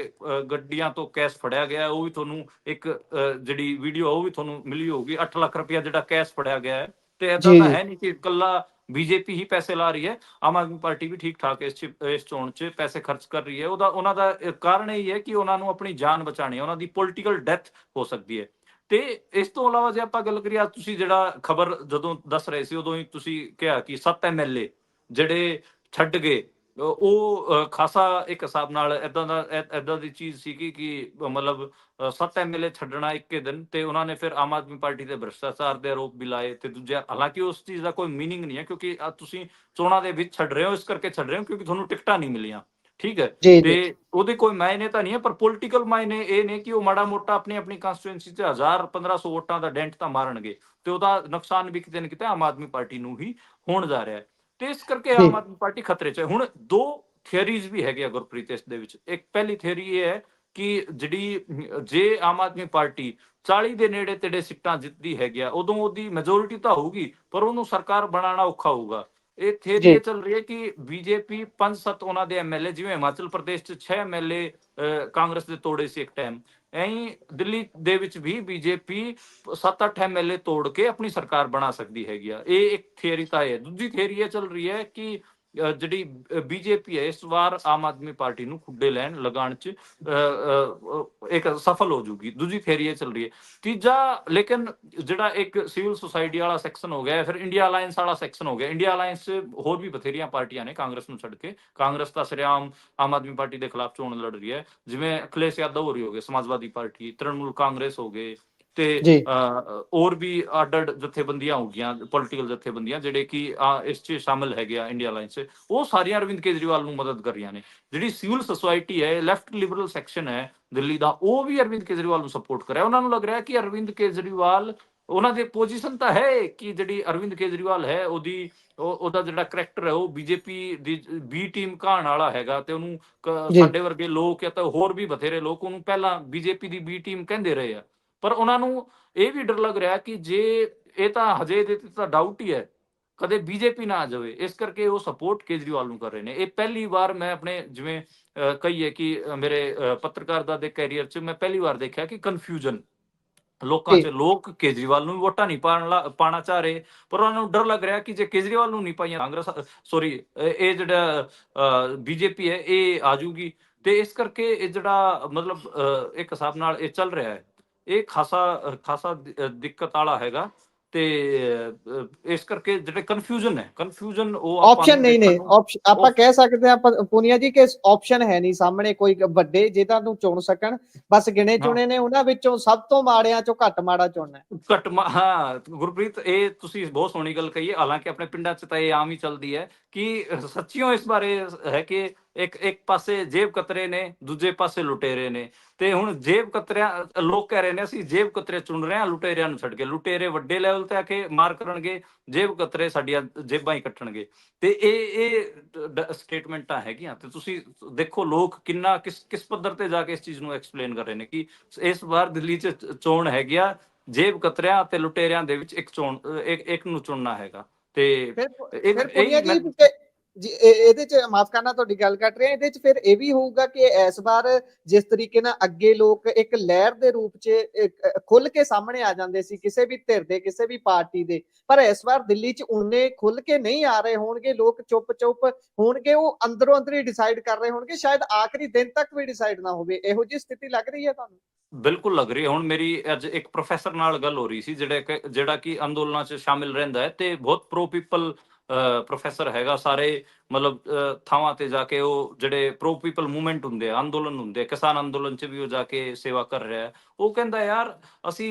ਗੱਡੀਆਂ ਤੋਂ ਕੈਸ਼ ਫੜਿਆ ਗਿਆ, ਉਹ ਵੀ ਤੁਹਾਨੂੰ ਇੱਕ ਜਿਹੜੀ ਵੀਡੀਓ ਉਹ ਵੀ ਤੁਹਾਨੂੰ ਮਿਲੀ ਹੋਊਗੀ। 8 ਲੱਖ ਰੁਪਇਆ ਜਿਹੜਾ ਕੈਸ਼ ਫੜਿਆ ਗਿਆ ਹੈ। ਤੇ ਏਦਾਂ ਜੀ ਤਾਂ ਜੀ ਹੈ ਨਹੀਂ ਕਿ ਇਕੱਲਾ ਬੀਜੇਪੀ ਹੀ ਪੈਸੇ ਲਾ ਰਹੀ ਹੈ, ਆਮ ਆਦਮੀ ਪਾਰਟੀ ਵੀ ਠੀਕ ਠਾਕ ਇਸ ਚੋਣ 'ਚ ਪੈਸੇ ਖਰਚ ਕਰ ਰਹੀ ਹੈ। ਉਹਨਾਂ ਦਾ ਕਾਰਨ ਇਹ ਹੈ ਕਿ ਉਹਨਾਂ ਨੂੰ ਆਪਣੀ ਜਾਨ ਬਚਾਉਣੀ ਹੈ, ਉਹਨਾਂ ਦੀ ਪੋਲੀਟੀਕਲ ਡੈਥ ਹੋ ਸਕਦੀ ਹੈ। ਤੇ ਇਸ ਤੋਂ ਇਲਾਵਾ ਜੇ ਆਪਾਂ ਗੱਲ ਕਰੀਏ, ਤੁਸੀਂ ਜਿਹੜਾ ਖਬਰ ਜਦੋਂ ਦੱਸ ਰਹੇ ਸੀ ਉਦੋਂ ਹੀ ਤੁਸੀਂ ਕਿਹਾ ਕਿ 7 ਐਮਐਲਏ ਜਿਹੜੇ ਛੱਡ ਗਏ, ਉਹ ਖਾਸਾ ਇੱਕ ਹਿਸਾਬ ਨਾਲ ਏਦਾਂ ਦੀ ਚੀਜ਼ ਸੀਗੀ ਕਿ ਮਤਲਬ 7 ਐਮਐਲਏ ਛੱਡਣਾ ਇੱਕੇ ਦਿਨ। ਤੇ ਉਹਨਾਂ ਨੇ ਫਿਰ ਆਮ ਆਦਮੀ ਪਾਰਟੀ ਦੇ ਭ੍ਰਿਸ਼ਟਾਚਾਰ ਦੇ ਆਰੋਪ ਵੀ ਲਾਏ ਤੇ ਦੂਜਾ, ਹਾਲਾਂਕਿ ਉਸ ਚੀਜ਼ ਦਾ ਕੋਈ ਮੀਨਿੰਗ ਨਹੀਂ ਹੈ ਕਿਉਂਕਿ ਤੁਸੀਂ ਚੋਣਾਂ ਦੇ ਵਿੱਚ ਛੱਡ ਰਹੇ ਹੋ, ਇਸ ਕਰਕੇ ਛੱਡ ਰਹੇ ਹੋ ਕਿਉਂਕਿ ਤੁਹਾਨੂੰ ਟਿਕਟਾਂ ਨਹੀਂ ਮਿਲੀਆਂ, ਠੀਕ ਹੈ। ਜੀ ਜੀ ਤੇ ਉਹਦੇ ਕੋਈ ਮਾਇਨੇ ਤਾਂ ਨਹੀਂ ਹੈ ਪਰ ਪੋਲੀਟੀਕਲ ਮਾਇਨੇ ਇਹ ਨੇ ਕਿ ਉਹ ਮਾੜਾ ਮੋਟਾ ਆਪਣੀ ਕਨਸਟੀਟੂਐਂਸੀ 'ਚ 1000 1500 ਵੋਟਾਂ ਦਾ ਡੈਂਟ ਤਾਂ ਮਾਰਨਗੇ ਤੇ ਉਹਦਾ ਨੁਕਸਾਨ ਵੀ ਕਿਤੇ ਨਾ ਕਿਤੇ ਆਮ ਆਦਮੀ ਪਾਰਟੀ ਨੂੰ ਹੀ ਹੋਣ ਜਾ ਰਿਹਾ ਹੈ। ਤੇ ਇਸ ਕਰਕੇ ਜੀ ਆਮ ਆਦਮੀ ਪਾਰਟੀ ਖਤਰੇ 'ਚ ਹੈ। ਹੁਣ ਦੋ ਥਿਅਰੀਜ਼ ਵੀ ਹੈਗੇ ਆ ਗੁਰਪ੍ਰੀਤ ਇਸ ਦੇ ਵਿੱਚ। ਇੱਕ ਪਹਿਲੀ ਥਿਅਰੀ ਇਹ ਹੈ ਕਿ ਜਿਹੜੀ ਜੇ ਆਮ ਆਦਮੀ ਪਾਰਟੀ 40 ਦੇ ਨੇੜੇ ਤੇੜੇ ਸੀਟਾਂ ਜਿੱਤਦੀ ਹੈਗੀ ਆ ਉਦੋਂ ਉਹਦੀ ਮੈਜੋਰਿਟੀ ਤਾਂ ਹੋਊਗੀ ਪਰ ਉਹਨੂੰ ਸਰਕਾਰ ਬਣਾਉਣਾ ਔਖਾ ਹੋਊਗਾ। ਇਹ ਥਿਅਰੀ ਜੀ ਇਹ ਚੱਲ ਰਹੀ ਹੈ ਕਿ ਬੀਜੇਪੀ 5-7 ਉਹਨਾਂ ਦੇ ਐਮਐਲਏ, ਜਿਵੇਂ ਹਿਮਾਚਲ ਪ੍ਰਦੇਸ਼ 'ਚ 6 ਐਮਐਲਏ ਕਾਂਗਰਸ ਦੇ ਤੋੜੇ ਸੀ ਇੱਕ ਟਾਈਮ, ਐਂ ਦਿੱਲੀ ਦੇ ਵਿੱਚ ਵੀ ਬੀਜੇਪੀ 7-8 ਐਮਐਲਏ ਤੋੜ ਕੇ ਆਪਣੀ ਸਰਕਾਰ ਬਣਾ ਸਕਦੀ ਹੈਗੀ ਆ। ਇਹ ਇੱਕ ਥਿਅਰੀ ਤਾਂ ਹੈ। ਦੂਜੀ ਥਿਅਰੀ ਇਹ ਚੱਲ ਰਹੀ ਹੈ ਕਿ ਜਿਹੜੀ ਬੀਜੇਪੀ ਹੈ ਇਸ ਵਾਰ ਆਮ ਆਦਮੀ ਪਾਰਟੀ ਨੂੰ ਖੁੱਡੇ ਲੈਣ ਲਗਾਉਣ 'ਚ ਇੱਕ ਸਫਲ ਹੋ ਜੂਗੀ। ਦੂਜੀ ਥਿਅਰੀ ਇਹ ਚੱਲ ਰਹੀ ਹੈ। ਤੀਜਾ, ਲੇਕਿਨ ਜਿਹੜਾ ਇੱਕ ਸਿਵਲ ਸੁਸਾਇਟੀ ਵਾਲਾ ਸੈਕਸ਼ਨ ਹੋ ਗਿਆ, ਫਿਰ ਇੰਡੀਆ ਅਲਾਇੰਸ ਵਾਲਾ ਸੈਕਸ਼ਨ ਹੋ ਗਿਆ। ਇੰਡੀਆ ਅਲਾਇੰਸ 'ਚ ਹੋਰ ਵੀ ਬਥੇਰੀਆਂ ਪਾਰਟੀਆਂ ਨੇ ਕਾਂਗਰਸ ਨੂੰ ਛੱਡ ਕੇ। ਕਾਂਗਰਸ ਤਾਂ ਸਰੇਆਮ ਆਮ ਆਦਮੀ ਪਾਰਟੀ ਦੇ ਖਿਲਾਫ ਚੋਣ ਲੜ ਰਹੀ ਹੈ, ਜਿਵੇਂ ਅਖਿਲੇਸ਼ ਯਾਦਵ ਹੋਰੀ ਹੋ ਗਏ, ਸਮਾਜਵਾਦੀ ਪਾਰਟੀ, ਤ੍ਰਿਣਮੂਲ ਕਾਂਗਰਸ ਹੋ ਗਏ ਤੇ ਜੀ ਹੋਰ ਵੀ ਅੱਡ ਜਥੇਬੰਦੀਆਂ ਹੋ ਗਈਆਂ, ਪੋਲੀਟੀਕਲ ਜਥੇਬੰਦੀਆਂ ਜਿਹੜੇ ਕਿ ਇਸ 'ਚ ਸ਼ਾਮਿਲ ਹੈਗੇ ਆ ਇੰਡੀਆ ਅਲਾਇੰਸ 'ਚ। ਉਹ ਸਾਰੀਆਂ ਅਰਵਿੰਦ ਕੇਜਰੀਵਾਲ ਨੂੰ ਮਦਦ ਕਰ ਰਹੀਆਂ ਨੇ। ਜਿਹੜੀ ਸਿਵਲ ਸੁਸਾਇਟੀ ਹੈ, ਲੈਫਟ ਲਿਬਰਲ ਸੈਕਸ਼ਨ ਹੈ ਦਿੱਲੀ ਦਾ, ਉਹ ਵੀ ਅਰਵਿੰਦ ਕੇਜਰੀਵਾਲ ਨੂੰ ਸਪੋਰਟ ਕਰ ਰਿਹਾ। ਉਹਨਾਂ ਨੂੰ ਲੱਗ ਰਿਹਾ ਕਿ ਅਰਵਿੰਦ ਕੇਜਰੀਵਾਲ, ਉਹਨਾਂ ਦੀ ਪੋਜੀਸ਼ਨ ਤਾਂ ਹੈ ਕਿ ਜਿਹੜੀ ਅਰਵਿੰਦ ਕੇਜਰੀਵਾਲ ਹੈ ਉਹਦਾ ਜਿਹੜਾ ਕਰੈਕਟਰ ਹੈ ਉਹ ਬੀਜੇਪੀ ਦੀ ਬੀ ਟੀਮ ਕਹਾਣ ਵਾਲਾ ਹੈਗਾ ਤੇ ਉਹਨੂੰ ਜੀ ਸਾਡੇ ਵਰਗੇ ਲੋਕ ਜਾਂ ਤਾਂ ਹੋਰ ਵੀ ਬਥੇਰੇ ਲੋਕ ਉਹਨੂੰ ਪਹਿਲਾਂ ਬੀਜੇਪੀ ਦੀ ਬੀ ਟੀਮ ਕਹਿੰਦੇ ਰਹੇ ਆ। ਪਰ ਉਹਨਾਂ ਨੂੰ ਇਹ ਵੀ ਡਰ ਲੱਗ ਰਿਹਾ ਕਿ ਜੇ ਇਹ ਤਾਂ ਹਜੇ ਇਹਦੇ ਤੇ ਤਾਂ ਡਾਊਟ ਹੀ ਹੈ, ਕਦੇ ਬੀਜੇਪੀ ਨਾ ਆ ਜਾਵੇ, ਇਸ ਕਰਕੇ ਉਹ ਸਪੋਰਟ ਕੇਜਰੀਵਾਲ ਨੂੰ ਕਰ ਰਹੇ ਨੇ। ਇਹ ਪਹਿਲੀ ਵਾਰ ਮੈਂ ਆਪਣੇ ਜਿਵੇਂ ਕਹੀਏ ਕਿ ਮੇਰੇ ਪੱਤਰਕਾਰਤਾ ਦੇ ਕੈਰੀਅਰ 'ਚ ਮੈਂ ਪਹਿਲੀ ਵਾਰ ਦੇਖਿਆ ਕਿ ਕਨਫਿਊਜ਼ਨ ਲੋਕਾਂ ਜੀ 'ਚ। ਲੋਕ ਕੇਜਰੀਵਾਲ ਨੂੰ ਵੋਟਾਂ ਨਹੀਂ ਪਾਣਾ ਚਾਹ ਰਹੇ ਪਰ ਉਹਨਾਂ ਨੂੰ ਡਰ ਲੱਗ ਰਿਹਾ ਕਿ ਜੇ ਕੇਜਰੀਵਾਲ ਨੂੰ ਨਹੀਂ ਪਾਈਆਂ ਕਾਂਗਰਸ ਇਹ ਜਿਹੜਾ ਬੀਜੇਪੀ ਹੈ ਇਹ ਆ ਜੂਗੀ। ਤੇ ਇਸ ਕਰਕੇ ਇਹ ਜਿਹੜਾ ਮਤਲਬ ਇੱਕ ਹਿਸਾਬ ਨਾਲ ਇਹ ਚੱਲ ਰਿਹਾ ਹੈ, ਇਹ ਖਾਸਾ ਦਿੱਕਤ ਵਾਲਾ ਹੈਗਾ। ਤੇ ਇਸ ਕਰਕੇ ਜਿਹੜੇ ਕਨਫਿਊਜ਼ਨ ਉਹ ਆਪਾਂ ਆਪਸ਼ਨ ਨੂੰ ਨਹੀਂ ਦੇਖਣ ਨੇ। ਨੂੰ ਆਪਾਂ ਕਹਿ ਸਕਦੇ ਹਾਂ ਪੂਨੀਆ ਜੀ ਕਿ ਆਪਸ਼ਨ ਹੈ ਨਹੀਂ ਸਾਹਮਣੇ ਕੋਈ ਵੱਡੇ ਜਿਹਨਾਂ ਨੂੰ ਚੁਣ ਸਕਣ। ਬਸ ਗਿਣੇ ਹਾਂ ਚੁਣੇ ਨੇ, ਉਹਨਾਂ ਵਿੱਚੋਂ ਸਭ ਤੋਂ ਮਾੜਿਆਂ ਚੋਂ ਘੱਟ ਮਾੜਾ ਚੁਣਨਾ। ਹਾਂ ਗੁਰਪ੍ਰੀਤ, ਇਹ ਤੁਸੀਂ ਬਹੁਤ ਸੋਹਣੀ ਗੱਲ ਕਹੀ ਹੈ। ਹਾਲਾਂਕਿ ਆਪਣੇ ਪਿੰਡਾਂ 'ਚ ਤਾਂ ਇਹ ਆਮ ਹੀ ਚੱਲਦੀ ਹੈ ਕਿ ਸੱਚੀਓ ਇਸ ਬਾਰੇ ਹੈ ਕਿ ਇੱਕ ਪਾਸੇ ਜੇਬ ਕਤਰੇ ਨੇ, ਦੂਜੇ ਪਾਸੇ ਲੁਟੇਰੇ ਨੇ। ਤੇ ਹੁਣ ਜੇਬ ਕਤਰਿਆਂ ਲੋਕ ਕਹਿ ਰਹੇ ਨੇ ਅਸੀਂ ਜੇਬ ਕਤਰੇ ਚੁਣ ਰਹੇ ਹਾਂ ਲੁਟੇਰਿਆਂ ਨੂੰ ਛੱਡ ਕੇ। ਲੁਟੇਰੇ ਵੱਡੇ ਲੈਵਲ ਤੇ ਆ ਕੇ ਮਾਰ ਕਰਨਗੇ, ਜੇਬ ਕਤਰੇ ਸਾਡੀਆਂ ਜੇਬਾਂ ਹੀ ਕੱਟਣਗੇ। ਤੇ ਇਹ ਸਟੇਟਮੈਂਟਾਂ ਹੈਗੀਆਂ। ਤੇ ਤੁਸੀਂ ਦੇਖੋ ਲੋਕ ਕਿੰਨਾ ਕਿਸ ਪੱਧਰ ਤੇ ਜਾ ਕੇ ਇਸ ਚੀਜ਼ ਨੂੰ ਐਕਸਪਲੇਨ ਕਰ ਰਹੇ ਨੇ ਕਿ ਇਸ ਵਾਰ ਦਿੱਲੀ 'ਚ ਚੋਣ ਹੈਗੀ ਆ, ਜੇਬ ਕਤਰਿਆਂ ਅਤੇ ਲੁਟੇਰਿਆਂ ਦੇ ਵਿੱਚ ਇੱਕ ਨੂੰ ਚੁਣਨਾ ਹੈਗਾ। ਤੇ ਫਿਰ ਪੁਨੀਆ ਇਹੀ ਜੀ ਜੀ ਇਹਦੇ ਚ ਮਾਫ ਕਰਨਾ ਤੁਹਾਡੀ ਗੱਲ ਕੱਟ ਰਿਹਾ, ਇਹਦੇ ਚ ਫਿਰ ਇਹ ਵੀ ਹੋਊਗਾ ਕਿ ਇਸ ਵਾਰ ਜਿਸ ਤਰੀਕੇ ਨਾਲ ਅੱਗੇ ਲੋਕ ਇੱਕ ਲਹਿਰ ਦੇ ਰੂਪ ਚ ਖੁੱਲ ਕੇ ਸਾਹਮਣੇ ਆ ਜਾਂਦੇ ਸੀ ਕਿਸੇ ਵੀ ਧਿਰ ਦੇ, ਕਿਸੇ ਵੀ ਪਾਰਟੀ ਦੇ, ਪਰ ਇਸ ਵਾਰ ਦਿੱਲੀ ਚ ਉਨੇ ਖੁੱਲ ਕੇ ਨਹੀਂ ਆ ਰਹੇ ਹੋਣਗੇ। ਲੋਕ ਚੁੱਪ ਹੋਣਗੇ, ਉਹ ਅੰਦਰੋਂ ਅੰਦਰ ਹੀ ਡਿਸਾਈਡ ਕਰ ਰਹੇ ਹੋਣਗੇ, ਸ਼ਾਇਦ ਆਖਰੀ ਦਿਨ ਤੱਕ ਵੀ ਡਿਸਾਈਡ ਨਾ ਹੋਵੇ। ਇਹੋ ਜਿਹੀ ਸਥਿਤੀ ਲੱਗ ਰਹੀ ਹੈ ਤੁਹਾਨੂੰ? ਬਿਲਕੁਲ ਲੱਗ ਰਹੀ ਹੈ। ਹੁਣ ਮੇਰੀ ਅੱਜ ਇੱਕ ਪ੍ਰੋਫੈਸਰ ਨਾਲ ਗੱਲ ਹੋ ਰਹੀ ਸੀ ਜਿਹੜਾ ਕਿ ਅੰਦੋਲਨਾਂ 'ਚ ਸ਼ਾਮਿਲ ਰਹਿੰਦਾ ਹੈ ਤੇ ਬਹੁਤ ਪ੍ਰੋ ਪੀਪਲ ਪ੍ਰੋਫੈਸਰ ਹੈਗਾ। ਸਾਰੇ ਮਤਲਬ ਥਾਵਾਂ ਤੇ ਜਾ ਕੇ ਉਹ ਜਿਹੜੇ ਪ੍ਰੋ ਪੀਪਲ ਮੂਵਮੈਂਟ ਹੁੰਦੇ ਆ, ਅੰਦੋਲਨ ਹੁੰਦੇ ਆ, ਕਿਸਾਨ ਅੰਦੋਲਨ 'ਚ ਵੀ ਉਹ ਜਾ ਕੇ ਸੇਵਾ ਕਰ ਰਿਹਾ ਹੈ। ਉਹ ਕਹਿੰਦਾ ਯਾਰ ਅਸੀਂ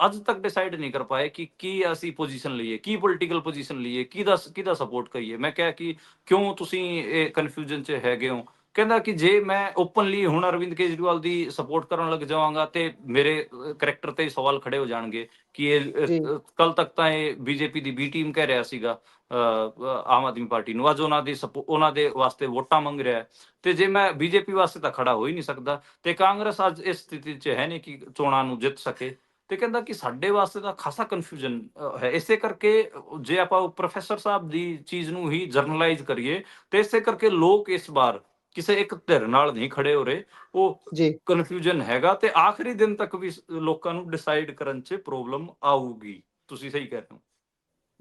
ਅੱਜ ਤੱਕ ਡਿਸਾਈਡ ਨਹੀਂ ਕਰ ਪਾਏ ਕਿ ਕੀ ਅਸੀਂ ਪੋਜੀਸ਼ਨ ਲਈਏ, ਕੀ ਪੋਲੀਟੀਕਲ ਪੋਜੀਸ਼ਨ ਲਈਏ, ਕਿਹਦਾ ਸਪੋਰਟ ਕਰੀਏ। ਮੈਂ ਕਿਹਾ ਕਿ ਕਿਉਂ ਤੁਸੀਂ ਇਹ ਕਨਫਿਊਜ਼ਨ 'ਚ ਹੈਗੇ ਹੋ? ਕਹਿੰਦਾ ਕਿ ਜੇ ਮੈਂ ਓਪਨਲੀ ਹੁਣ ਅਰਵਿੰਦ ਕੇਜਰੀਵਾਲ ਦੀ ਸਪੋਰਟ ਕਰਨ ਲੱਗ ਜਾਵਾਂਗਾ ਤੇ ਮੇਰੇ ਕਰੈਕਟਰ ਤੇ ਸਵਾਲ ਖੜੇ ਹੋ ਜਾਣਗੇ ਕਿ ਇਹ ਜੀ ਕੱਲ ਤੱਕ ਤਾਂ ਇਹ ਬੀਜੇਪੀ ਦੀ ਬੀ ਟੀਮ ਕਹਿ ਰਿਹਾ ਸੀਗਾ ਆਮ ਆਦਮੀ ਪਾਰਟੀ ਨੂੰ, ਅੱਜ ਉਹਨਾਂ ਦੇ ਵਾਸਤੇ ਵੋਟਾਂ ਮੰਗ ਰਿਹਾ ਹੈ। ਤੇ ਜੇ ਮੈਂ ਬੀਜੇਪੀ ਵਾਸਤੇ ਤਾਂ ਖੜਾ ਹੋ ਹੀ ਨਹੀਂ ਸਕਦਾ। ਤੇ ਕਾਂਗਰਸ ਅੱਜ ਇਸ ਸਥਿਤੀ 'ਚ ਹੈ ਨਹੀਂ ਕਿ ਚੋਣਾਂ ਨੂੰ ਜਿੱਤ ਸਕੇ। ਤੇ ਕਹਿੰਦਾ ਕਿ ਸਾਡੇ ਵਾਸਤੇ ਤਾਂ ਖਾਸਾ ਕਨਫਿਊਜ਼ਨ ਹੈ। ਇਸੇ ਕਰਕੇ ਜੇ ਆਪਾਂ ਪ੍ਰੋਫੈਸਰ ਸਾਹਿਬ ਦੀ ਚੀਜ਼ ਨੂੰ ਹੀ ਜਰਨਲਾਈਜ਼ ਕਰੀਏ ਤੇ ਇਸੇ ਕਰਕੇ ਲੋਕ ਇਸ ਵਾਰ ਕਿਸੇ ਇੱਕ ਧਿਰ ਨਾਲ ਨਹੀਂ ਖੜੇ ਹੋ ਰਹੇ। ਉਹ ਜੀ ਕਨਫਿਊਜ਼ਨ ਹੈਗਾ ਤੇ ਆਖਰੀ ਦਿਨ ਤੱਕ ਵੀ ਲੋਕਾਂ ਨੂੰ ਡਿਸਾਈਡ ਕਰਨ 'ਚ ਪ੍ਰੋਬਲਮ ਆਊਗੀ। ਤੁਸੀਂ ਸਹੀ ਕਹਿ ਰਹੇ ਹੋ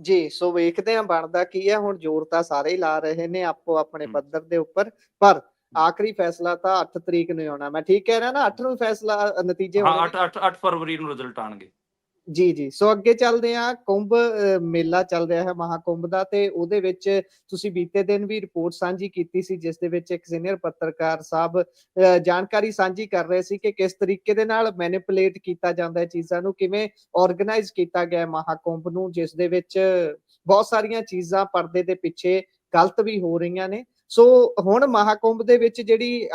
ਜੀ। ਸੋ ਵੇਖਦੇ ਹਾਂ ਬਣਦਾ ਕੀ ਹੈ। ਹੁਣ ਜ਼ੋਰ ਤਾਂ ਸਾਰੇ ਹੀ ਲਾ ਰਹੇ ਨੇ ਆਪੋ ਆਪਣੇ ਹਮ, ਪੱਧਰ ਦੇ ਉੱਪਰ, ਪਰ ਆਖਰੀ ਫੈਸਲਾ ਤਾਂ 8 ਤਰੀਕ ਨੂੰ ਆਉਣਾ। ਮੈਂ ਠੀਕ ਕਹਿ ਰਿਹਾ ਨਾ? 8 ਨੂੰ ਫੈਸਲਾ ਨਤੀਜੇ ਹਾਂ ਹੋਣੇ ਨੇ। 8 ਫਰਵਰੀ ਨੂੰ ਰਿਜ਼ਲਟ ਆਣਗੇ। ਜੀ ਸੋ ਅੱਗੇ ਚੱਲਦੇ ਆ। ਕੁੰਭ ਮੇਲਾ ਚੱਲ ਰਿਹਾ ਹੈ ਮਹਾਕੁੰਭ ਦਾ, ਤੇ ਉਹਦੇ ਵਿੱਚ ਤੁਸੀਂ ਬੀਤੇ ਦਿਨ ਵੀ ਰਿਪੋਰਟ ਸਾਂਝੀ ਕੀਤੀ ਸੀ, ਜਿਸ ਦੇ ਵਿੱਚ ਇੱਕ ਸੀਨੀਅਰ ਪੱਤਰਕਾਰ ਸਾਹਿਬ ਜਾਣਕਾਰੀ ਸਾਂਝੀ ਕਰ ਰਹੇ ਸੀ ਕਿ ਕਿਸ ਤਰੀਕੇ ਦੇ ਨਾਲ ਮੈਨੀਪੂਲੇਟ ਕੀਤਾ ਜਾਂਦਾ ਹੈ ਚੀਜ਼ਾਂ ਨੂੰ, ਕਿਵੇਂ ਆਰਗੇਨਾਈਜ਼ ਕੀਤਾ ਗਿਆ ਮਹਾਕੁੰਭ ਨੂੰ, ਜਿਸ ਦੇ ਵਿੱਚ ਬਹੁਤ ਸਾਰੀਆਂ ਚੀਜ਼ਾਂ ਪਰਦੇ ਦੇ ਪਿੱਛੇ ਗਲਤ ਵੀ ਹੋ ਰਹੀਆਂ ਨੇ। ਸੋ ਹੁਣ ਮਹਾਕੁੰਭ ਦੇ ਵਿੱਚ ਜਿਹੜੀ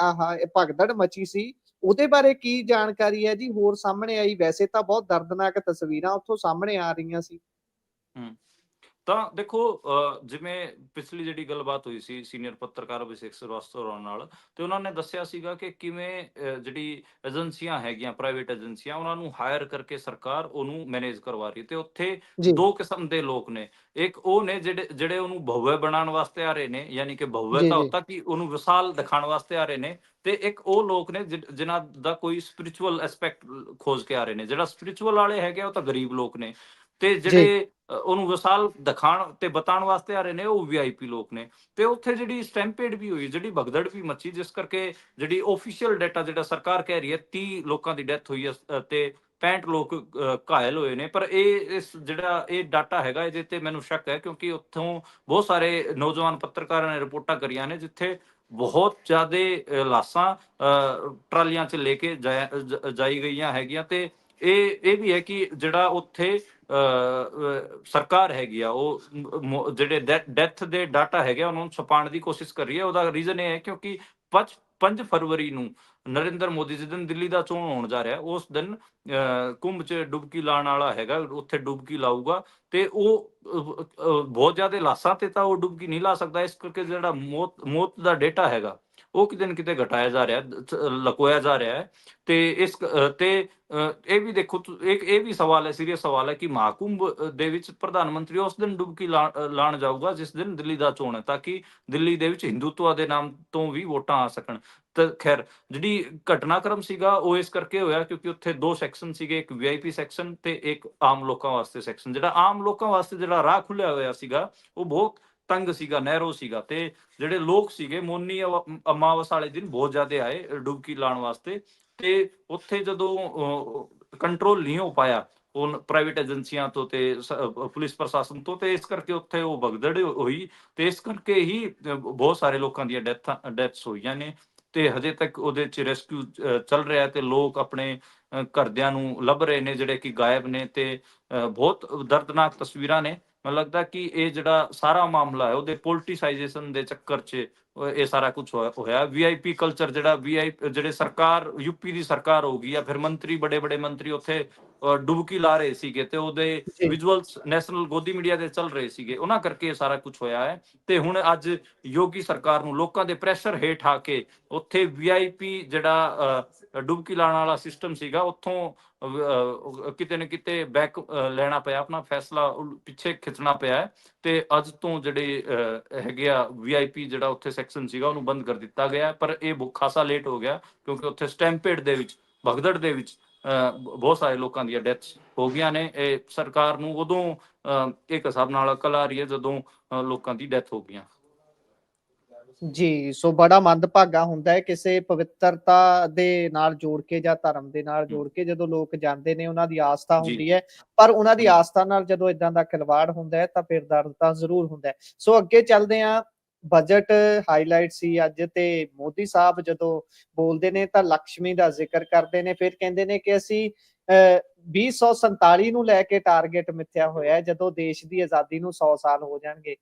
ਭਗਦੜ ਮਚੀ ਸੀ, ਉਹਦੇ ਬਾਰੇ ਕੀ ਜਾਣਕਾਰੀ ਹੈ ਜੀ ਹੋਰ ਸਾਹਮਣੇ ਆਈ? ਵੈਸੇ ਤਾਂ ਬਹੁਤ ਦਰਦਨਾਕ ਤਸਵੀਰਾਂ ਉੱਥੋਂ ਸਾਹਮਣੇ ਆ ਰਹੀਆਂ ਸੀ। ਹਮ ਤਾਂ ਦੇਖੋ ਜਿਵੇਂ ਪਿਛਲੀ ਜਿਹੜੀ ਗੱਲਬਾਤ ਹੋਈ ਸੀ ਸੀਨੀਅਰ ਪੱਤਰਕਾਰ ਅਭਿਸ਼ੇਕ ਸ੍ਰੀਵਾਸਤਵ ਹੋਰਾਂ ਨਾਲ, ਤੇ ਉਹਨਾਂ ਨੇ ਦੱਸਿਆ ਸੀਗਾ ਕਿ ਕਿਵੇਂ ਜਿਹੜੀ ਏਜੰਸੀਆਂ ਹੈਗੀਆਂ, ਪ੍ਰਾਈਵੇਟ ਏਜੰਸੀਆਂ, ਉਹਨਾਂ ਨੂੰ ਹਾਇਰ ਕਰਕੇ ਸਰਕਾਰ ਉਹਨੂੰ ਮੈਨੇਜ ਕਰਵਾ ਰਹੀ। ਤੇ ਉੱਥੇ ਜੀ ਦੋ ਕਿਸਮ ਦੇ ਲੋਕ ਨੇ। ਇੱਕ ਉਹ ਨੇ ਜਿਹੜੇ ਉਹਨੂੰ ਭਵਯ ਬਣਾਉਣ ਵਾਸਤੇ ਆ ਰਹੇ ਨੇ, ਯਾਨੀ ਕਿ ਜੀ ਭਵਯਤਾ ਜੀ ਹੁੰਦਾ ਕਿ ਉਹਨੂੰ ਵਿਸ਼ਾਲ ਦਿਖਾਉਣ ਵਾਸਤੇ ਆ ਰਹੇ ਨੇ। ਤੇ ਇੱਕ ਉਹ ਲੋਕ ਨੇ ਜਿਨ੍ਹਾਂ ਦਾ ਕੋਈ ਸਪਿਰਿਚੁਅਲ ਐਸਪੈਕਟ ਖੋਜ ਕੇ ਆ ਰਹੇ ਨੇ। ਜਿਹੜਾ ਸਪਿਰਿਚੁਅਲ ਵਾਲੇ ਹੈਗੇ ਉਹ ਤਾਂ ਗਰੀਬ ਲੋਕ ਨੇ, ਤੇ ਜੀ ਜਿਹੜੇ ਉਹਨੂੰ ਵਿਸ਼ਾਲ ਦਿਖਾਉਣ ਤੇ ਬਤਾਉਣ ਵਾਸਤੇ ਆ ਰਹੇ ਨੇ ਉਹ ਵੀਆਈਪੀ ਲੋਕ ਨੇ। ਤੇ ਉੱਥੇ ਜਿਹੜੀ ਸਟੈਂਪੇਡ ਵੀ ਹੋਈ, ਜਿਹੜੀ ਭਗਦੜ ਵੀ ਮੱਚੀ, ਜਿਸ ਕਰਕੇ ਜਿਹੜੀ ਆਫੀਸ਼ੀਅਲ ਡਾਟਾ ਜਿਹੜਾ ਸਰਕਾਰ ਕਹਿ ਰਹੀ ਹੈ 30 ਲੋਕਾਂ ਦੀ ਡੈਥ ਹੋਈ ਹੈ ਤੇ 65 ਲੋਕ ਘਾਇਲ ਹੋਏ ਨੇ। ਪਰ ਇਹ ਡਾਟਾ ਹੈਗਾ, ਇਹਦੇ ਤੇ ਮੈਨੂੰ ਸ਼ੱਕ ਹੈ ਕਿਉਂਕਿ ਉੱਥੋਂ ਬਹੁਤ ਸਾਰੇ ਨੌਜਵਾਨ ਪੱਤਰਕਾਰਾਂ ਨੇ ਰਿਪੋਰਟਾਂ ਕਰੀਆਂ ਨੇ ਜਿੱਥੇ ਬਹੁਤ ਜ਼ਿਆਦਾ ਲਾਸ਼ਾਂ ਟਰਾਲੀਆਂ 'ਚ ਲੈ ਕੇ ਜਾਈ ਗਈਆਂ ਹੈਗੀਆਂ। ਤੇ ਇਹ ਵੀ ਹੈ ਕਿ ਜਿਹੜਾ ਉੱਥੇ ਸਰਕਾਰ ਹੈਗੀ ਆ ਉਹ ਜਿਹੜੇ ਡੈਥ ਦੇ ਡਾਟਾ ਹੈਗੇ ਉਹਨਾਂ ਨੂੰ ਛੁਪਾਉਣ ਦੀ ਕੋਸ਼ਿਸ਼ ਕਰ ਰਹੀ ਹੈ। ਉਹਦਾ ਰੀਜ਼ਨ ਇਹ ਹੈ ਕਿਉਂਕਿ 5 ਫਰਵਰੀ ਨੂੰ ਨਰਿੰਦਰ ਮੋਦੀ ਜਿਸ ਦਿਨ ਦਿੱਲੀ ਦਾ ਚੋਣ ਹੋਣ ਜਾ ਰਿਹਾ, ਉਸ ਦਿਨ ਕੁੰਭ 'ਚ ਡੁਬਕੀ ਲਾਉਣ ਵਾਲਾ ਹੈਗਾ। ਉੱਥੇ ਡੁਬਕੀ ਲਾਊਗਾ ਤੇ ਉਹ ਬਹੁਤ ਜ਼ਿਆਦਾ ਲਾਸ਼ਾਂ ਤੇ ਤਾਂ ਉਹ ਡੁਬਕੀ ਨਹੀਂ ਲਾ ਸਕਦਾ। ਇਸ ਕਰਕੇ ਜਿਹੜਾ ਮੌਤ ਦਾ ਡੇਟਾ ਹੈਗਾ ਉਹ ਕਿਤੇ ਨਾ ਕਿਤੇ ਘਟਾਇਆ ਜਾ ਰਿਹਾ, ਲਕੋਇਆ ਜਾ ਰਿਹਾ ਹੈ। ਤੇ ਇਹ ਵੀ ਦੇਖੋ, ਇਹ ਵੀ ਸਵਾਲ ਹੈ, ਸੀਰੀਅਸ ਸਵਾਲ ਹੈ ਕਿ ਮਹਾਕੁੰਭ ਦੇ ਵਿੱਚ ਪ੍ਰਧਾਨ ਮੰਤਰੀ ਉਸ ਦਿਨ ਡੁਬਕੀ ਲਾਉਣ ਜਾਊਗਾ ਜਿਸ ਦਿਨ ਦਿੱਲੀ ਦਾ ਚੋਣ ਹੈ, ਤਾਂ ਕਿ ਦਿੱਲੀ ਦੇ ਵਿੱਚ ਹਿੰਦੂਤਵਾ ਦੇ ਨਾਮ ਤੋਂ ਵੀ ਵੋਟਾਂ ਆ ਸਕਣ। ਤਾਂ ਖੈਰ ਜਿਹੜੀ ਘਟਨਾਕ੍ਰਮ ਸੀਗਾ ਉਹ ਇਸ ਕਰਕੇ ਹੋਇਆ ਕਿਉਂਕਿ ਉੱਥੇ ਦੋ ਸੈਕਸ਼ਨ ਸੀਗੇ, ਇੱਕ ਵੀਆਈਪੀ ਸੈਕਸ਼ਨ ਤੇ ਇੱਕ ਆਮ ਲੋਕਾਂ ਵਾਸਤੇ ਸੈਕਸ਼ਨ। ਜਿਹੜਾ ਆਮ ਲੋਕਾਂ ਵਾਸਤੇ ਜਿਹੜਾ ਰਾਹ ਖੁੱਲਿਆ ਹੋਇਆ ਸੀਗਾ ਉਹ ਬਹੁਤ ਤੰਗ ਸੀਗਾ, ਨੈਰੋ ਸੀਗਾ। ਤੇ ਜਿਹੜੇ ਲੋਕ ਸੀਗੇ ਮੋਨੀ ਅਮਾਵਸ ਵਾਲੇ ਦਿਨ ਬਹੁਤ ਜ਼ਿਆਦਾ ਆਏ ਡੁਬਕੀ ਲਾਉਣ ਵਾਸਤੇ। ਤੇ ਉੱਥੇ ਜਦੋਂ ਕੰਟਰੋਲ ਨਹੀਂ ਹੋ ਪਾਇਆ ਉਹ ਪ੍ਰਾਈਵੇਟ ਏਜੰਸੀਆਂ ਤੋਂ ਤੇ ਪੁਲਿਸ ਪ੍ਰਸ਼ਾਸਨ ਤੋਂ, ਤੇ ਇਸ ਕਰਕੇ ਉੱਥੇ ਉਹ ਭਗਦੜ ਹੋਈ। ਤੇ ਇਸ ਕਰਕੇ ਹੀ ਬਹੁਤ ਸਾਰੇ ਲੋਕਾਂ ਦੀਆਂ ਡੈਥਸ ਹੋਈਆਂ ਨੇ। ਤੇ ਹਜੇ ਤੱਕ ਉਹਦੇ ਚ ਰੈਸਕਿਊ ਚੱਲ ਰਿਹਾ ਤੇ ਲੋਕ ਆਪਣੇ ਘਰਦਿਆਂ ਨੂੰ ਲੱਭ ਰਹੇ ਨੇ ਜਿਹੜੇ ਕਿ ਗਾਇਬ ਨੇ। ਤੇ ਬਹੁਤ ਦਰਦਨਾਕ ਤਸਵੀਰਾਂ ਨੇ। ਮੈਨੂੰ ਲੱਗਦਾ ਕਿ ਇਹ ਜਿਹੜਾ ਸਾਰਾ ਮਾਮਲਾ ਹੈ ਉਹਦੇ ਪੋਲਿਟਿਸਾਈਜੇਸ਼ਨ ਦੇ ਚੱਕਰ 'ਚ ਇਹ ਸਾਰਾ ਕੁਝ ਹੋਇਆ। ਵੀਆਈਪੀ ਕਲਚਰ ਜਿਹੜਾ ਜਿਹੜੇ ਸਰਕਾਰ ਯੂਪੀ ਦੀ ਸਰਕਾਰ ਹੋ ਗਈ ਜਾਂ ਫਿਰ ਮੰਤਰੀ ਬੜੇ ਮੰਤਰੀ ਉੱਥੇ ਡੁਬਕੀ ਲਾ ਰਹੇ ਸੀਗੇ ਤੇ ਉਹਦੇ ਜੀ ਵਿਜ਼ੂਅਲਸ ਨੈਸ਼ਨਲ ਗੋਦੀ ਮੀਡੀਆ ਤੇ ਚੱਲ ਰਹੇ ਸੀਗੇ, ਉਹਨਾਂ ਕਰਕੇ ਇਹ ਸਾਰਾ ਕੁਝ ਹੋਇਆ ਹੈ। ਤੇ ਹੁਣ ਅੱਜ ਯੋਗੀ ਸਰਕਾਰ ਨੂੰ ਲੋਕਾਂ ਦੇ ਪ੍ਰੈਸ਼ਰ ਹੇਠ ਆ ਕੇ ਉੱਥੇ ਵੀਆਈਪੀ ਜਿਹੜਾ ਡੁਬਕੀ ਲਾਉਣ ਵਾਲਾ ਸਿਸਟਮ ਸੀਗਾ ਉੱਥੋਂ ਕਿਤੇ ਨਾ ਕਿਤੇ ਬੈਕ ਲੈਣਾ ਪਿਆ, ਆਪਣਾ ਫੈਸਲਾ ਪਿੱਛੇ ਖਿੱਚਣਾ ਪਿਆ ਹੈ। ਤੇ ਅੱਜ ਤੋਂ ਜਿਹੜੇ ਹੈਗੇ ਆ ਵੀਆਈਪੀ ਜਿਹੜਾ ਉੱਥੇ ਸੈਕਸ਼ਨ ਸੀਗਾ ਉਹਨੂੰ ਬੰਦ ਕਰ ਦਿੱਤਾ ਗਿਆ, ਪਰ ਇਹ ਖਾਸਾ ਲੇਟ ਹੋ ਗਿਆ ਕਿਉਂਕਿ ਉੱਥੇ ਸਟੈਂਪੇਡ ਦੇ ਵਿੱਚ ਭਗਦੜ ਦੇ ਵਿੱਚ ਬਹੁਤ ਸਾਰੇ ਲੋਕਾਂ ਦੀਆਂ ਡੈਥਸ ਹੋ ਗਈਆਂ ਨੇ। ਇਹ ਸਰਕਾਰ ਨੂੰ ਉਦੋਂ ਇੱਕ ਹਿਸਾਬ ਨਾਲ ਅਕਲ ਆ ਰਹੀ ਹੈ ਜਦੋਂ ਲੋਕਾਂ ਦੀ ਡੈਥ ਹੋ ਗਈਆਂ। ਜੀ, ਸੋ ਬੜਾ ਮੰਦਭਾਗਾ ਹੁੰਦਾ ਹੈ ਕਿਸੇ ਪਵਿੱਤਰਤਾ ਦੇ ਨਾਲ ਜੋੜ ਕੇ ਜਾਂ ਧਰਮ ਦੇ ਨਾਲ ਜੋੜ ਕੇ ਜਦੋਂ ਲੋਕ ਜਾਂਦੇ ਨੇ, ਉਹਨਾਂ ਦੀ ਆਸਥਾ ਹੁੰਦੀ ਹੈ, ਪਰ ਉਹਨਾਂ ਦੀ ਆਸਥਾ ਨਾਲ ਜਦੋਂ ਇਦਾਂ ਦਾ ਖਿਲਵਾੜ ਹੁੰਦਾ ਹੈ ਤਾਂ ਫਿਰ ਦਰਦ ਤਾਂ ਜ਼ਰੂਰ ਹੁੰਦਾ ਹੈ। ਸੋ ਅੱਗੇ ਚੱਲਦੇ ਹਾਂ। ਬਜਟ ਹਾਈਲਾਈਟ ਸੀ ਅੱਜ, ਤੇ ਮੋਦੀ ਸਾਹਿਬ ਜਦੋਂ ਬੋਲਦੇ ਨੇ ਤਾਂ ਲక్ష్ਮੀ ਦਾ ਜ਼ਿਕਰ ਕਰਦੇ ਨੇ, ਫਿਰ ਕਹਿੰਦੇ ਨੇ ਕਿ ਅਸੀਂ 2047 ਨੂੰ ਲੈ ਕੇ ਟਾਰਗੇਟ ਮਿੱਥਿਆ ਹੋਇਆ ਹੈ, ਜਦੋਂ ਦੇਸ਼ ਦੀ ਆਜ਼ਾਦੀ ਨੂੰ 100 ਸਾਲ ਹੋ ਜਾਣਗੇ।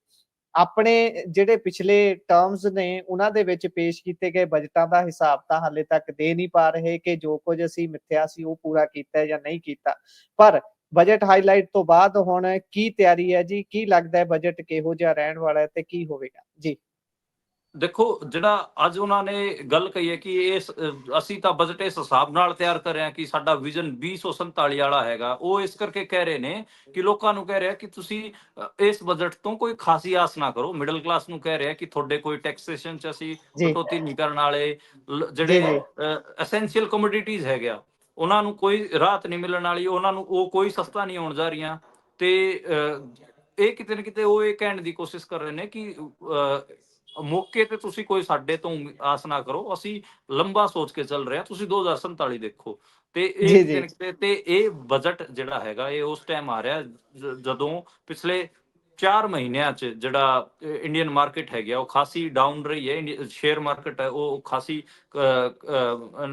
ਆਪਣੇ ਜਿਹੜੇ ਪਿਛਲੇ ਟਰਮਸ ਨੇ ਉਹਨਾਂ ਦੇ ਵਿੱਚ ਪੇਸ਼ ਕੀਤੇ ਗਏ ਬਜਟਾਂ ਦਾ ਹਿਸਾਬ ਤਾਂ ਹਾਲੇ ਤੱਕ ਦੇ ਨਹੀਂ ਪਾ ਰਹੇ ਕਿ ਜੋ ਕੁਝ ਅਸੀਂ ਮਿੱਥਿਆ ਸੀ ਉਹ ਪੂਰਾ ਕੀਤਾ ਜਾਂ ਨਹੀਂ ਕੀਤਾ। ਪਰ ਬਜਟ ਹਾਈਲਾਈਟ ਤੋਂ ਬਾਅਦ ਹੁਣ ਕੀ ਤਿਆਰੀ ਹੈ ਜੀ? ਕੀ ਲੱਗਦਾ ਹੈ ਬਜਟ ਕਿਹੋ ਜਿਹਾ ਰਹਿਣ ਵਾਲਾ ਹੈ ਤੇ ਕੀ ਹੋਵੇਗਾ ਜੀ? ਦੇਖੋ, ਜਿਹੜਾ ਅੱਜ ਉਹਨਾਂ ਨੇ ਗੱਲ ਕਹੀ ਹੈ ਕਿ ਅਸੀਂ ਤਾਂ ਬਜਟ ਇਸ ਹਿਸਾਬ ਨਾਲ ਤਿਆਰ ਕਰ ਰਹੇ ਹਾਂ ਕਿ ਸਾਡਾ ਵਿਜ਼ਨ 2047 ਵਾਲਾ ਹੈਗਾ, ਉਹ ਇਸ ਕਰਕੇ ਕਹਿ ਰਹੇ ਨੇ ਕਿ ਲੋਕਾਂ ਨੂੰ ਕਹਿ ਰਿਹਾ ਕਿ ਤੁਸੀਂ ਇਸ ਬਜਟ ਤੋਂ ਕੋਈ ਖਾਸੀ ਆਸ ਨਾ ਕਰੋ। ਮਿਡਲ ਕਲਾਸ ਨੂੰ ਕਹਿ ਰਿਹਾ ਕਿ ਤੁਹਾਡੇ ਕੋਈ ਟੈਕਸੇਸ਼ਨ 'ਚ ਅਸੀਂ ਕਟੌਤੀ ਨਹੀਂ ਕਰਨ ਵਾਲੇ, ਜਿਹੜੇ ਐਸੈਂਸ਼ੀਅਲ ਕਮੋਡਿਟੀਜ਼ ਹੈਗੇ ਉਹਨਾਂ ਨੂੰ ਕੋਈ ਰਾਹਤ ਨਹੀਂ ਮਿਲਣ ਵਾਲੀ, ਉਹਨਾਂ ਨੂੰ ਉਹ ਕੋਈ ਸਸਤਾ ਨਹੀਂ ਹੋਣ ਜਾ ਰਹੀਆਂ। ਤੇ ਇਹ ਕਿਤੇ ਨਾ ਕਿਤੇ ਉਹ ਇਹ ਕਹਿਣ ਦੀ ਕੋਸ਼ਿਸ਼ ਕਰ ਰਹੇ ਨੇ ਕਿ ਮੌਕੇ ਤੇ ਤੁਸੀਂ ਕੋਈ ਸਾਡੇ ਤੋਂ ਆਸ ਨਾ ਕਰੋ, ਅਸੀਂ ਲੰਬਾ ਸੋਚ ਕੇ ਚੱਲ ਰਹੇ ਹਾਂ, ਤੁਸੀਂ 2047 ਦੇਖੋ। ਤੇ ਇਹ ਤੇ ਇਹ ਬਜਟ ਜਿਹੜਾ ਹੈਗਾ ਇਹ ਉਸ ਟਾਈਮ ਆ ਰਿਹਾ ਜਦੋਂ ਪਿਛਲੇ 4 ਮਹੀਨਿਆਂ 'ਚ ਜਿਹੜਾ ਇੰਡੀਅਨ ਮਾਰਕੀਟ ਹੈਗਾ ਉਹ ਖਾਸੀ ਡਾਊਨ ਰਹੀ ਹੈ। ਸ਼ੇਅਰ ਮਾਰਕੀਟ ਹੈ ਉਹ ਖਾਸੀ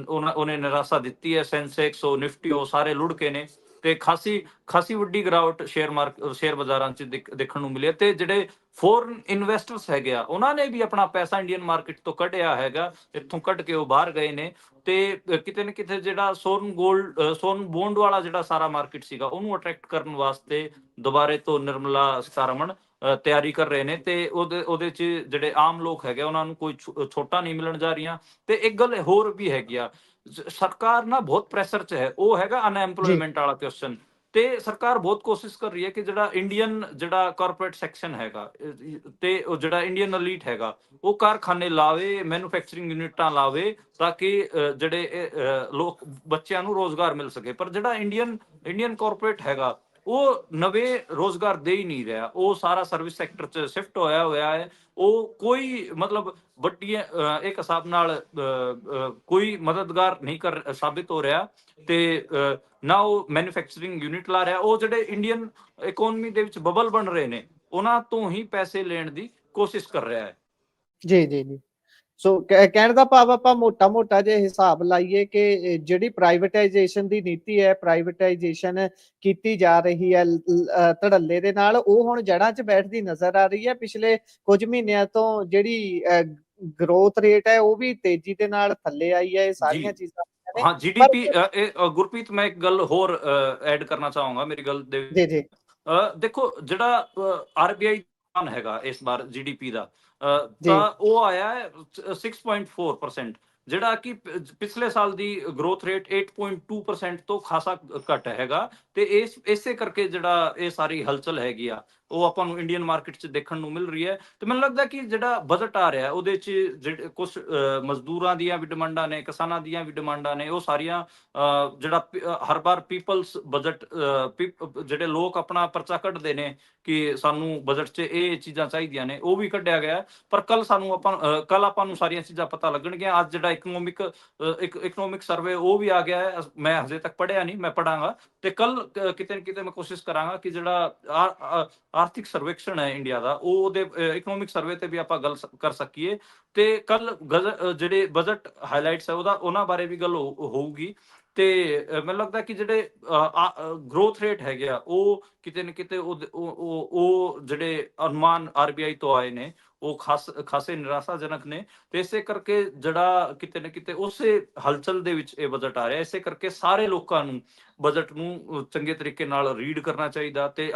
ਉਹਨੇ ਨਿਰਾਸ਼ਾ ਦਿੱਤੀ ਹੈ। ਸੈਂਸੈਕਸ ਉਹ ਨਿਫਟੀ ਉਹ ਸਾਰੇ ਲੁੜਕੇ ਨੇ ਤੇ ਖਾਸੀ ਵੱਡੀ ਗਿਰਾਵਟ ਸ਼ੇਅਰ ਬਾਜ਼ਾਰਾਂ 'ਚ ਦੇਖਣ ਨੂੰ ਮਿਲੀ। ਤੇ ਜਿਹੜੇ ਫੋਰਨ ਇਨਵੈਸਟਰਸ ਹੈਗੇ ਆ ਉਹਨਾਂ ਨੇ ਵੀ ਆਪਣਾ ਪੈਸਾ ਇੰਡੀਅਨ ਮਾਰਕੀਟ ਤੋਂ ਕੱਢਿਆ ਹੈਗਾ, ਇੱਥੋਂ ਕੱਢ ਕੇ ਉਹ ਬਾਹਰ ਗਏ ਨੇ। ਤੇ ਕਿਤੇ ਨਾ ਕਿਤੇ ਜਿਹੜਾ ਸੋਰਨ ਬੋਂਡ ਵਾਲਾ ਜਿਹੜਾ ਸਾਰਾ ਮਾਰਕੀਟ ਸੀਗਾ ਉਹਨੂੰ ਅਟਰੈਕਟ ਕਰਨ ਵਾਸਤੇ ਦੁਬਾਰੇ ਤੋਂ ਨਿਰਮਲਾ ਸੀਤਾਰਮਣ ਤਿਆਰੀ ਕਰ ਰਹੇ ਨੇ। ਤੇ ਉਹਦੇ 'ਚ ਜਿਹੜੇ ਆਮ ਲੋਕ ਹੈਗੇ ਉਹਨਾਂ ਨੂੰ ਕੋਈ ਛੋਟਾਂ ਨਹੀਂ ਮਿਲਣ ਜਾ ਰਹੀਆਂ। ਤੇ ਇੱਕ ਗੱਲ ਹੋਰ ਵੀ ਹੈਗੀ ਆ, ਸਰਕਾਰ ਨਾ ਬਹੁਤ ਪ੍ਰੈਸ਼ਰ 'ਚ ਹੈ, ਉਹ ਹੈਗਾ ਅਨਐਮਪਲੋਇਮੈਂਟ ਵਾਲਾ ਕੁਐਸਚਨ। ਤੇ ਸਰਕਾਰ ਬਹੁਤ ਕੋਸ਼ਿਸ਼ ਕਰ ਰਹੀ ਹੈ ਕਿ ਜਿਹੜਾ ਕਾਰਪੋਰੇਟ ਸੈਕਸ਼ਨ ਹੈਗਾ ਤੇ ਉਹ ਜਿਹੜਾ ਇੰਡੀਅਨ ਐਲੀਟ ਹੈਗਾ ਉਹ ਕਾਰਖਾਨੇ ਲਾਵੇ, ਮੈਨੂਫੈਕਚਰਿੰਗ ਯੂਨਿਟਾਂ ਲਾਵੇ ਤਾਂ ਕਿ ਜਿਹੜੇ ਲੋਕ ਬੱਚਿਆਂ ਨੂੰ ਰੋਜ਼ਗਾਰ ਮਿਲ ਸਕੇ। ਪਰ ਜਿਹੜਾ ਇੰਡੀਅਨ ਕਾਰਪੋਰੇਟ ਹੈਗਾ ਉਹ ਨਵੇਂ ਰੋਜ਼ਗਾਰ ਦੇ ਹੀ ਨਹੀਂ ਰਿਹਾ, ਉਹ ਸਾਰਾ ਸਰਵਿਸ ਸੈਕਟਰ 'ਚ ਸ਼ਿਫਟ ਹੋਇਆ ਹੈ। ਉਹ ਕੋਈ ਮਤਲਬ ਵੱਡੀਆਂ ਇੱਕ ਹਿਸਾਬ ਨਾਲ ਕੋਈ ਮਦਦਗਾਰ ਨਹੀਂ ਸਾਬਿਤ ਹੋ ਰਿਹਾ। ਤੇ ਨਾ ਉਹ ਮੈਨੂਫੈਕਚਰਿੰਗ ਯੂਨਿਟ ਲਾ ਰਿਹਾ। ਉਹ ਜਿਹੜੇ ਇੰਡੀਅਨ ਇਕਨੋਮੀ ਦੇ ਵਿੱਚ ਬਬਲ ਬਣ ਰਹੇ ਨੇ ਉਹਨਾਂ ਤੋਂ ਹੀ ਪੈਸੇ ਲੈਣ ਦੀ ਕੋਸ਼ਿਸ਼ ਕਰ ਰਿਹਾ ਹੈ। ਜੀ। ਸੋ ਕਹਿਣ ਦਾ ਭਾਵ ਆਪਾਂ ਮੋਟਾ ਜਿਹਾ ਹਿਸਾਬ ਲਾਈਏ ਕਿ ਜਿਹੜੀ ਪ੍ਰਾਈਵੇਟਾਈਜੇਸ਼ਨ ਦੀ ਨੀਤੀ ਹੈ, ਪ੍ਰਾਈਵੇਟਾਈਜੇਸ਼ਨ ਕੀਤੀ ਜਾ ਰਹੀ ਹੈ ਧੜੱਲੇ ਦੇ ਨਾਲ, ਉਹ ਹੁਣ ਜੜ੍ਹਾਂ 'ਚ ਬੈਠਦੀ ਨਜ਼ਰ ਆ ਰਹੀ ਹੈ। ਪਿਛਲੇ ਕੁਝ ਮਹੀਨਿਆਂ ਤੋਂ ਜਿਹੜੀ ਗਰੋਥ ਰੇਟ ਹੈ ਉਹ ਵੀ ਤੇਜ਼ੀ ਦੇ ਨਾਲ ਥੱਲੇ ਆਈ ਹੈ। ਇਹ ਸਾਰੀਆਂ ਚੀਜ਼ਾਂ ਹਾਂ, ਜੀਡੀਪੀ ਗੁਰਪ੍ਰੀਤ ਮੈਂ ਇੱਕ ਗੱਲ ਹੋਰ ਐਡ ਕਰਨਾ ਚਾਹੂੰਗਾ ਮੇਰੀ ਗੱਲ ਦੇ। ਜੀ ਦੇਖੋ, ਜਿਹੜਾ ਆਰਬੀਆਈ ਹੈਗਾ ਇਸ ਵਾਰ ਜੀਡੀਪੀ ਦਾ ਤਾਂ ਉਹ ਆਇਆ ਹੈ 6.4%, ਜਿਹੜਾ ਕਿ ਪਿਛਲੇ ਸਾਲ ਦੀ ਗਰੋਥ ਰੇਟ 8.2% ਤੋਂ ਖਾਸਾ ਘੱਟ ਹੈਗਾ। ਤੇ ਇਸੇ ਕਰਕੇ ਜਿਹੜਾ ਇਹ ਸਾਰੀ ਹਲਚਲ ਹੈਗੀ ਆ ਉਹ ਆਪਾਂ ਨੂੰ ਇੰਡੀਅਨ ਮਾਰਕੀਟ 'ਚ ਦੇਖਣ ਨੂੰ ਮਿਲ ਰਹੀ ਹੈ। ਤੇ ਮੈਨੂੰ ਲੱਗਦਾ ਕਿ ਜਿਹੜਾ ਬਜਟ ਆ ਰਿਹਾ ਉਹਦੇ 'ਚ ਜਿਹੜੇ ਕੁਝ ਮਜ਼ਦੂਰਾਂ ਦੀਆਂ ਵੀ ਡਿਮਾਂਡਾਂ ਨੇ, ਕਿਸਾਨਾਂ ਦੀਆਂ ਵੀ ਡਿਮਾਂਡਾਂ ਨੇ, ਉਹ ਸਾਰੀਆਂ ਜਿਹੜਾ ਹਰ ਵਾਰ ਪੀਪਲਸ ਬਜਟ ਜਿਹੜੇ ਲੋਕ ਆਪਣਾ ਪਰਚਾ ਕੱਢਦੇ ਨੇ ਕਿ ਸਾਨੂੰ ਬਜਟ 'ਚ ਇਹ ਚੀਜ਼ਾਂ ਚਾਹੀਦੀਆਂ ਨੇ, ਉਹ ਵੀ ਕੱਢਿਆ ਗਿਆ। ਪਰ ਕੱਲ ਆਪਾਂ ਨੂੰ ਸਾਰੀਆਂ ਚੀਜ਼ਾਂ ਪਤਾ ਲੱਗਣਗੀਆਂ। ਅੱਜ ਜਿਹੜਾ ਇਕਨੋਮਿਕ ਸਰਵੇ ਉਹ ਵੀ ਆ ਗਿਆ ਹੈ, ਮੈਂ ਹਜੇ ਤੱਕ ਪੜ੍ਹਿਆ ਨਹੀਂ, ਮੈਂ ਪੜਾਂਗਾ। ਤੇ ਕੱਲ ਕਿਤੇ ਨਾ ਕਿਤੇ ਮੈਂ ਕੋਸ਼ਿਸ਼ ਕਰਾਂਗਾ ਕਿ ਜਿਹੜਾ ਆਰਥਿਕ ਸਰਵੇਖਣ ਹੈ ਇੰਡੀਆ ਦਾ ਉਹਦੇ ਇਕਨੋਮਿਕ ਸਰਵੇ ਤੇ ਵੀ ਆਪਾਂ ਗੱਲ ਕਰ ਸਕੀਏ। ਤੇ ਕੱਲ ਜਿਹੜੇ ਬਜਟ ਹਾਈਲਾਈਟਸ ਹੈ ਉਹਨਾਂ ਬਾਰੇ ਵੀ ਗੱਲ ਹੋਊਗੀ। ਤੇ ਮੈਨੂੰ ਲੱਗਦਾ ਕਿ ਜਿਹੜੇ ਗਰੋਥ ਰੇਟ ਹੈਗੇ ਆ ਉਹ ਕਿਤੇ ਨਾ ਕਿਤੇ ਉਹ ਜਿਹੜੇ ਅਨੁਮਾਨ ਆਰਬੀਆਈ ਤੋਂ ਆਏ ਨੇ ਉਹ ਖਾਸੇ ਨਿਰਾਸ਼ਾਜਨਕ ਨੇ। ਤੇ ਇਸੇ ਕਰਕੇ ਜਿਹੜਾ ਕਿਤੇ ਨਾ ਕਿਤੇ ਉਸੇ ਹਲਚਲ ਦੇ ਵਿੱਚ ਇਹ ਬਜਟ ਆ ਰਿਹਾ। ਇਸੇ ਕਰਕੇ ਸਾਰੇ ਲੋਕਾਂ ਨੂੰ ਬਜਟ ਨੂੰ ਚੰਗੇ ਤਰੀਕੇ ਨਾਲ ਰੀਡ ਕਰਨਾ ਚਾਹੀਦਾ ਤੇ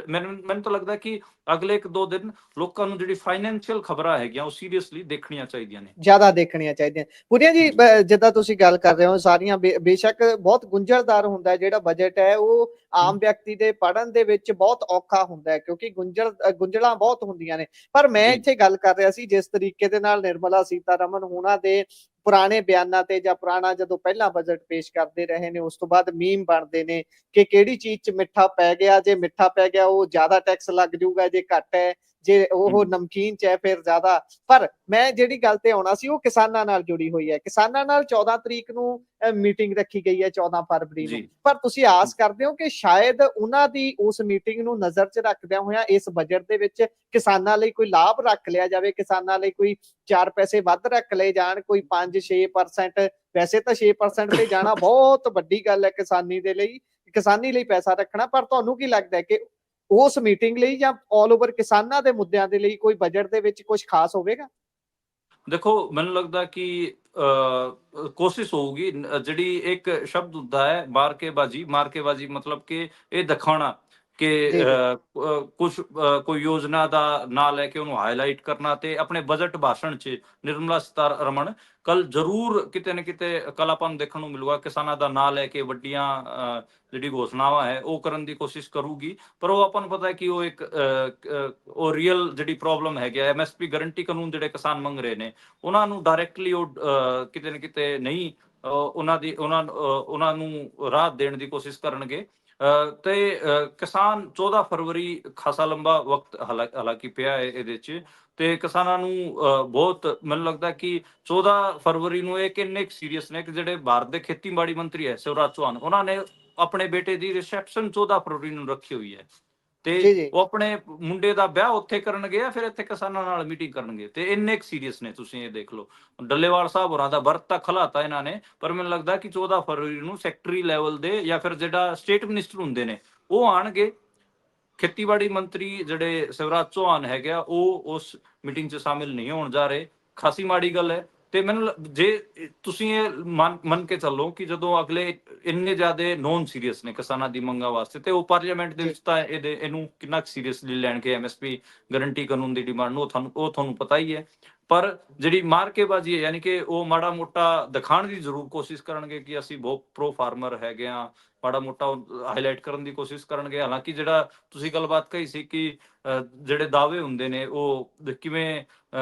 ਮੈਨੂੰ ਤਾਂ ਲੱਗਦਾ ਕਿ ਅਗਲੇ 1-2 ਦਿਨ ਲੋਕਾਂ ਨੂੰ ਜਿਹੜੀ ਫਾਈਨੈਂਸ਼ੀਅਲ ਖਬਰਾਂ ਹੈਗੀਆਂ ਉਹ ਸੀਰੀਅਸਲੀ ਦੇਖਣੀਆਂ ਚਾਹੀਦੀਆਂ ਨੇ। ਜ਼ਿਆਦਾ ਦੇਖਣੀਆਂ ਚਾਹੀਦੀਆਂ। ਪੁਰੀਆ ਜੀ, ਜਿੱਦਾਂ ਤੁਸੀਂ ਗੱਲ ਕਰ ਰਹੇ ਹੋ, ਸਾਰੀਆਂ ਬੇਸ਼ੱਕ ਬਹੁਤ ਗੁੰਝਲਦਾਰ ਹੁੰਦਾ ਜਿਹੜਾ ਬਜਟ ਹੈ, ਉਹ ਆਮ ਵਿਅਕਤੀ ਦੇ ਪੜ੍ਹਨ ਦੇ ਵਿੱਚ ਬਹੁਤ ਔਖਾ ਹੁੰਦਾ ਹੈ ਕਿਉਂਕਿ ਗੁੰਝਲਾਂ ਬਹੁਤ ਹੁੰਦੀਆਂ ਨੇ। ਪਰ ਮੈਂ ਇੱਥੇ ਗੱਲ ਕਰ ਰਿਹਾ ਸੀ ਜਿਸ ਤਰੀਕੇ ਦੇ ਨਾਲ ਨਿਰਮਲਾ ਸੀਤਾਰਮਨ ਉਹਨਾਂ ਦੇ ਪੁਰਾਣੇ ਬਿਆਨਾਂ ਤੇ ਜਾਂ ਪੁਰਾਣਾ ਜਦੋਂ ਪਹਿਲਾਂ ਬਜਟ ਪੇਸ਼ ਕਰਦੇ ਰਹੇ ਨੇ, ਉਸ ਤੋਂ ਬਾਅਦ ਮੀਮ ਬਣਦੇ ਨੇ ਕਿ ਕਿਹੜੀ ਚੀਜ਼ 'ਚ ਮਿੱਠਾ ਪੈ ਗਿਆ, ਜੇ ਮਿੱਠਾ ਪੈ ਗਿਆ ਉਹ ਜ਼ਿਆਦਾ ਟੈਕਸ ਲੱਗ ਜਾਊਗਾ, ਜੇ ਘੱਟ ਹੈ, ਜੇ ਉਹ ਨਮਕੀਨ 'ਚ ਹੈ ਫਿਰ ਜ਼ਿਆਦਾ। ਪਰ ਮੈਂ ਜਿਹੜੀ ਗੱਲ ਤੇ ਆਉਣਾ ਸੀ ਉਹ ਕਿਸਾਨਾਂ ਨਾਲ ਜੁੜੀ ਹੋਈ ਹੈ। ਕਿਸਾਨਾਂ ਨਾਲ 14 ਤਰੀਕ ਨੂੰ ਮੀਟਿੰਗ ਰੱਖੀ ਗਈ ਹੈ, 14 ਫਰਵਰੀ ਨੂੰ। ਪਰ ਤੁਸੀਂ ਆਸ ਕਰਦੇ ਹੋ ਕਿ ਸ਼ਾਇਦ ਉਹਨਾਂ ਦੀ ਉਸ ਮੀਟਿੰਗ ਨੂੰ ਨਜ਼ਰ 'ਚ ਰੱਖਦਿਆਂ ਹੋਇਆਂ ਇਸ ਬਜਟ ਦੇ ਵਿੱਚ ਕਿਸਾਨਾਂ ਲਈ ਕੋਈ ਲਾਭ ਰੱਖ ਲਿਆ ਜਾਵੇ, ਕਿਸਾਨਾਂ ਲਈ ਕੋਈ 4 ਪੈਸੇ ਵੱਧ ਰੱਖ ਲਏ ਜਾਣ, ਕੋਈ 5-6%। ਵੈਸੇ ਤਾਂ 6% ਤੇ ਜਾਣਾ ਬਹੁਤ ਵੱਡੀ ਗੱਲ ਹੈ ਕਿਸਾਨੀ ਲਈ ਪੈਸਾ ਰੱਖਣਾ। ਪਰ ਤੁਹਾਨੂੰ ਕੀ ਲੱਗਦਾ ਹੈ ਕਿ ਉਸ ਮੀਟਿੰਗ ਲਈ ਜਾਂ ਆਲ ਓਵਰ ਕਿਸਾਨਾਂ ਦੇ ਮੁੱਦਿਆਂ ਦੇ ਲਈ ਕੋਈ ਬਜਟ ਦੇ ਵਿੱਚ ਕੁਝ ਖਾਸ ਹੋਵੇਗਾ? ਦੇਖੋ, ਮੈਨੂੰ ਲੱਗਦਾ ਕਿ ਕੋਸ਼ਿਸ਼ ਹੋਊਗੀ। ਜਿਹੜੀ ਇੱਕ ਸ਼ਬਦ ਹੁੰਦਾ ਹੈ ਮਾਰਕੇਬਾਜੀ ਮਤਲਬ ਕਿ ਇਹ ਦਿਖਾਉਣਾ ਕਿ ਕੁਝ ਕੋਈ ਯੋਜਨਾ ਦਾ ਨਾਂ ਲੈ ਕੇ ਉਹਨੂੰ ਹਾਈਲਾਈਟ ਕਰਨਾ। ਤੇ ਆਪਣੇ ਬਜਟ ਭਾਸ਼ਣ 'ਚ ਨਿਰਮਲਾ ਸੀਤਾਰਮਨ ਕੱਲ ਜ਼ਰੂਰ ਕਿਤੇ ਨਾ ਕਿਤੇ ਕੱਲ ਆਪਾਂ ਨੂੰ ਦੇਖਣ ਨੂੰ ਮਿਲੂਗਾ ਕਿਸਾਨਾਂ ਦਾ ਨਾਂ ਲੈ ਕੇ ਵੱਡੀਆਂ ਜਿਹੜੀ ਘੋਸ਼ਣਾਵਾਂ ਹੈ ਉਹ ਕਰਨ ਦੀ ਕੋਸ਼ਿਸ਼ ਕਰੂਗੀ। ਪਰ ਉਹ ਆਪਾਂ ਨੂੰ ਪਤਾ ਹੈ ਕਿ ਉਹ ਇੱਕ ਉਹ ਰੀਅਲ ਜਿਹੜੀ ਪ੍ਰੋਬਲਮ ਹੈਗੀ ਐਮਐਸਪੀ ਗਰੰਟੀ ਕਾਨੂੰਨ ਜਿਹੜੇ ਕਿਸਾਨ ਮੰਗ ਰਹੇ ਨੇ ਉਹਨਾਂ ਨੂੰ ਡਾਇਰੈਕਟਲੀ ਉਹ ਕਿਤੇ ਨਾ ਕਿਤੇ ਨਹੀਂ ਉਹਨਾਂ ਨੂੰ ਰਾਹਤ ਦੇਣ ਦੀ ਕੋਸ਼ਿਸ਼ ਕਰਨਗੇ। ਤੇ ਕਿਸਾਨ 14 ਫਰਵਰੀ ਖਾਸਾ ਲੰਬਾ ਵਕਤ ਹਾਲਾਂਕਿ ਪਿਆ ਹੈ ਇਹਦੇ 'ਚ। ਤੇ ਕਿਸਾਨਾਂ ਨੂੰ ਬਹੁਤ ਮੈਨੂੰ ਲੱਗਦਾ ਕਿ 14 ਫਰਵਰੀ ਨੂੰ ਇਹ ਕਿੰਨੇ ਸੀਰੀਅਸ ਨੇ ਕਿ ਜਿਹੜੇ ਭਾਰਤ ਦੇ ਖੇਤੀਬਾੜੀ ਮੰਤਰੀ ਹੈ ਸ਼ਿਵਰਾਜ ਚੌਹਾਨ, ਉਹਨਾਂ ਨੇ ਆਪਣੇ ਬੇਟੇ ਦੀ ਰਿਸੈਪਸ਼ਨ 14 ਫਰਵਰੀ ਨੂੰ ਰੱਖੀ ਹੋਈ ਹੈ। ਤੇ ਉਹ ਆਪਣੇ ਮੁੰਡੇ ਦਾ ਵਿਆਹ ਉੱਥੇ ਕਰਨਗੇ ਜਾਂ ਫਿਰ ਇੱਥੇ ਕਿਸਾਨਾਂ ਨਾਲ ਮੀਟਿੰਗ ਕਰਨਗੇ। ਤੇ ਇੰਨੇ ਸੀਰੀਅਸ ਨੇ, ਤੁਸੀਂ ਇਹ ਦੇਖ ਲਓ। ਡੱਲੇਵਾਲ ਸਾਹਿਬ ਹੋਰਾਂ ਦਾ ਵਰਤ ਤਾਂ ਖਲਾਤਾ ਇਹਨਾਂ ਨੇ, ਪਰ ਮੈਨੂੰ ਲੱਗਦਾ ਕਿ 14 ਫਰਵਰੀ ਨੂੰ ਸੈਕਟਰੀ ਲੈਵਲ ਦੇ ਜਾਂ ਫਿਰ ਜਿਹੜਾ ਸਟੇਟ ਮਿਨਿਸਟਰ ਹੁੰਦੇ ਨੇ ਉਹ ਆਣਗੇ। ਖੇਤੀਬਾੜੀ ਮੰਤਰੀ ਜਿਹੜੇ ਸ਼ਿਵਰਾਜ ਚੌਹਾਨ ਹੈਗੇ ਆ ਉਹ ਉਸ ਮੀਟਿੰਗ 'ਚ ਸ਼ਾਮਿਲ ਨਹੀਂ ਹੋਣ ਜਾ ਰਹੇ। ਖਾਸੀ ਮਾੜੀ ਗੱਲ ਹੈ। ਤੇ ਮੈਨੂੰ ਜੇ ਤੁਸੀਂ ਇਹ ਮੰਨ ਕੇ ਚੱਲੋ ਕਿ ਜਦੋਂ ਅਗਲੇ ਇੰਨੇ ਜ਼ਿਆਦਾ ਨੌਨ ਸੀਰੀਅਸ ਨੇ ਕਿਸਾਨਾਂ ਦੀ ਮੰਗਾਂ ਵਾਸਤੇ, ਤੇ ਉਹ ਪਾਰਲੀਮੈਂਟ ਦੇ ਵਿੱਚ ਤਾਂ ਇਹਨੂੰ ਕਿੰਨਾ ਸੀਰੀਅਸਲੀ ਲੈਣਗੇ ਐਮਐਸਪੀ ਗਰੰਟੀ ਕਾਨੂੰਨ ਦੀ ਡਿਮਾਂਡ ਨੂੰ, ਉਹ ਤੁਹਾਨੂੰ ਪਤਾ ਹੀ ਹੈ। ਪਰ ਜਿਹੜੀ ਮਾਰਕੇਬਾਜ਼ੀ ਹੈ ਯਾਨੀ ਕਿ ਉਹ ਮਾੜਾ ਮੋਟਾ ਦਿਖਾਉਣ ਦੀ ਜ਼ਰੂਰ ਕੋਸ਼ਿਸ਼ ਕਰਨਗੇ ਕਿ ਅਸੀਂ ਬਹੁਤ ਪ੍ਰੋ ਫਾਰਮਰ ਹੈਗੇ ਆ, ਮਾੜਾ ਮੋਟਾ ਹਾਈਲਾਈਟ ਕਰਨ ਦੀ ਕੋਸ਼ਿਸ਼ ਕਰਨਗੇ। ਹਾਲਾਂਕਿ ਜਿਹੜਾ ਤੁਸੀਂ ਗੱਲਬਾਤ ਕਹੀ ਸੀ ਕਿ ਜਿਹੜੇ ਦਾਅਵੇ ਹੁੰਦੇ ਨੇ ਉਹ ਕਿਵੇਂ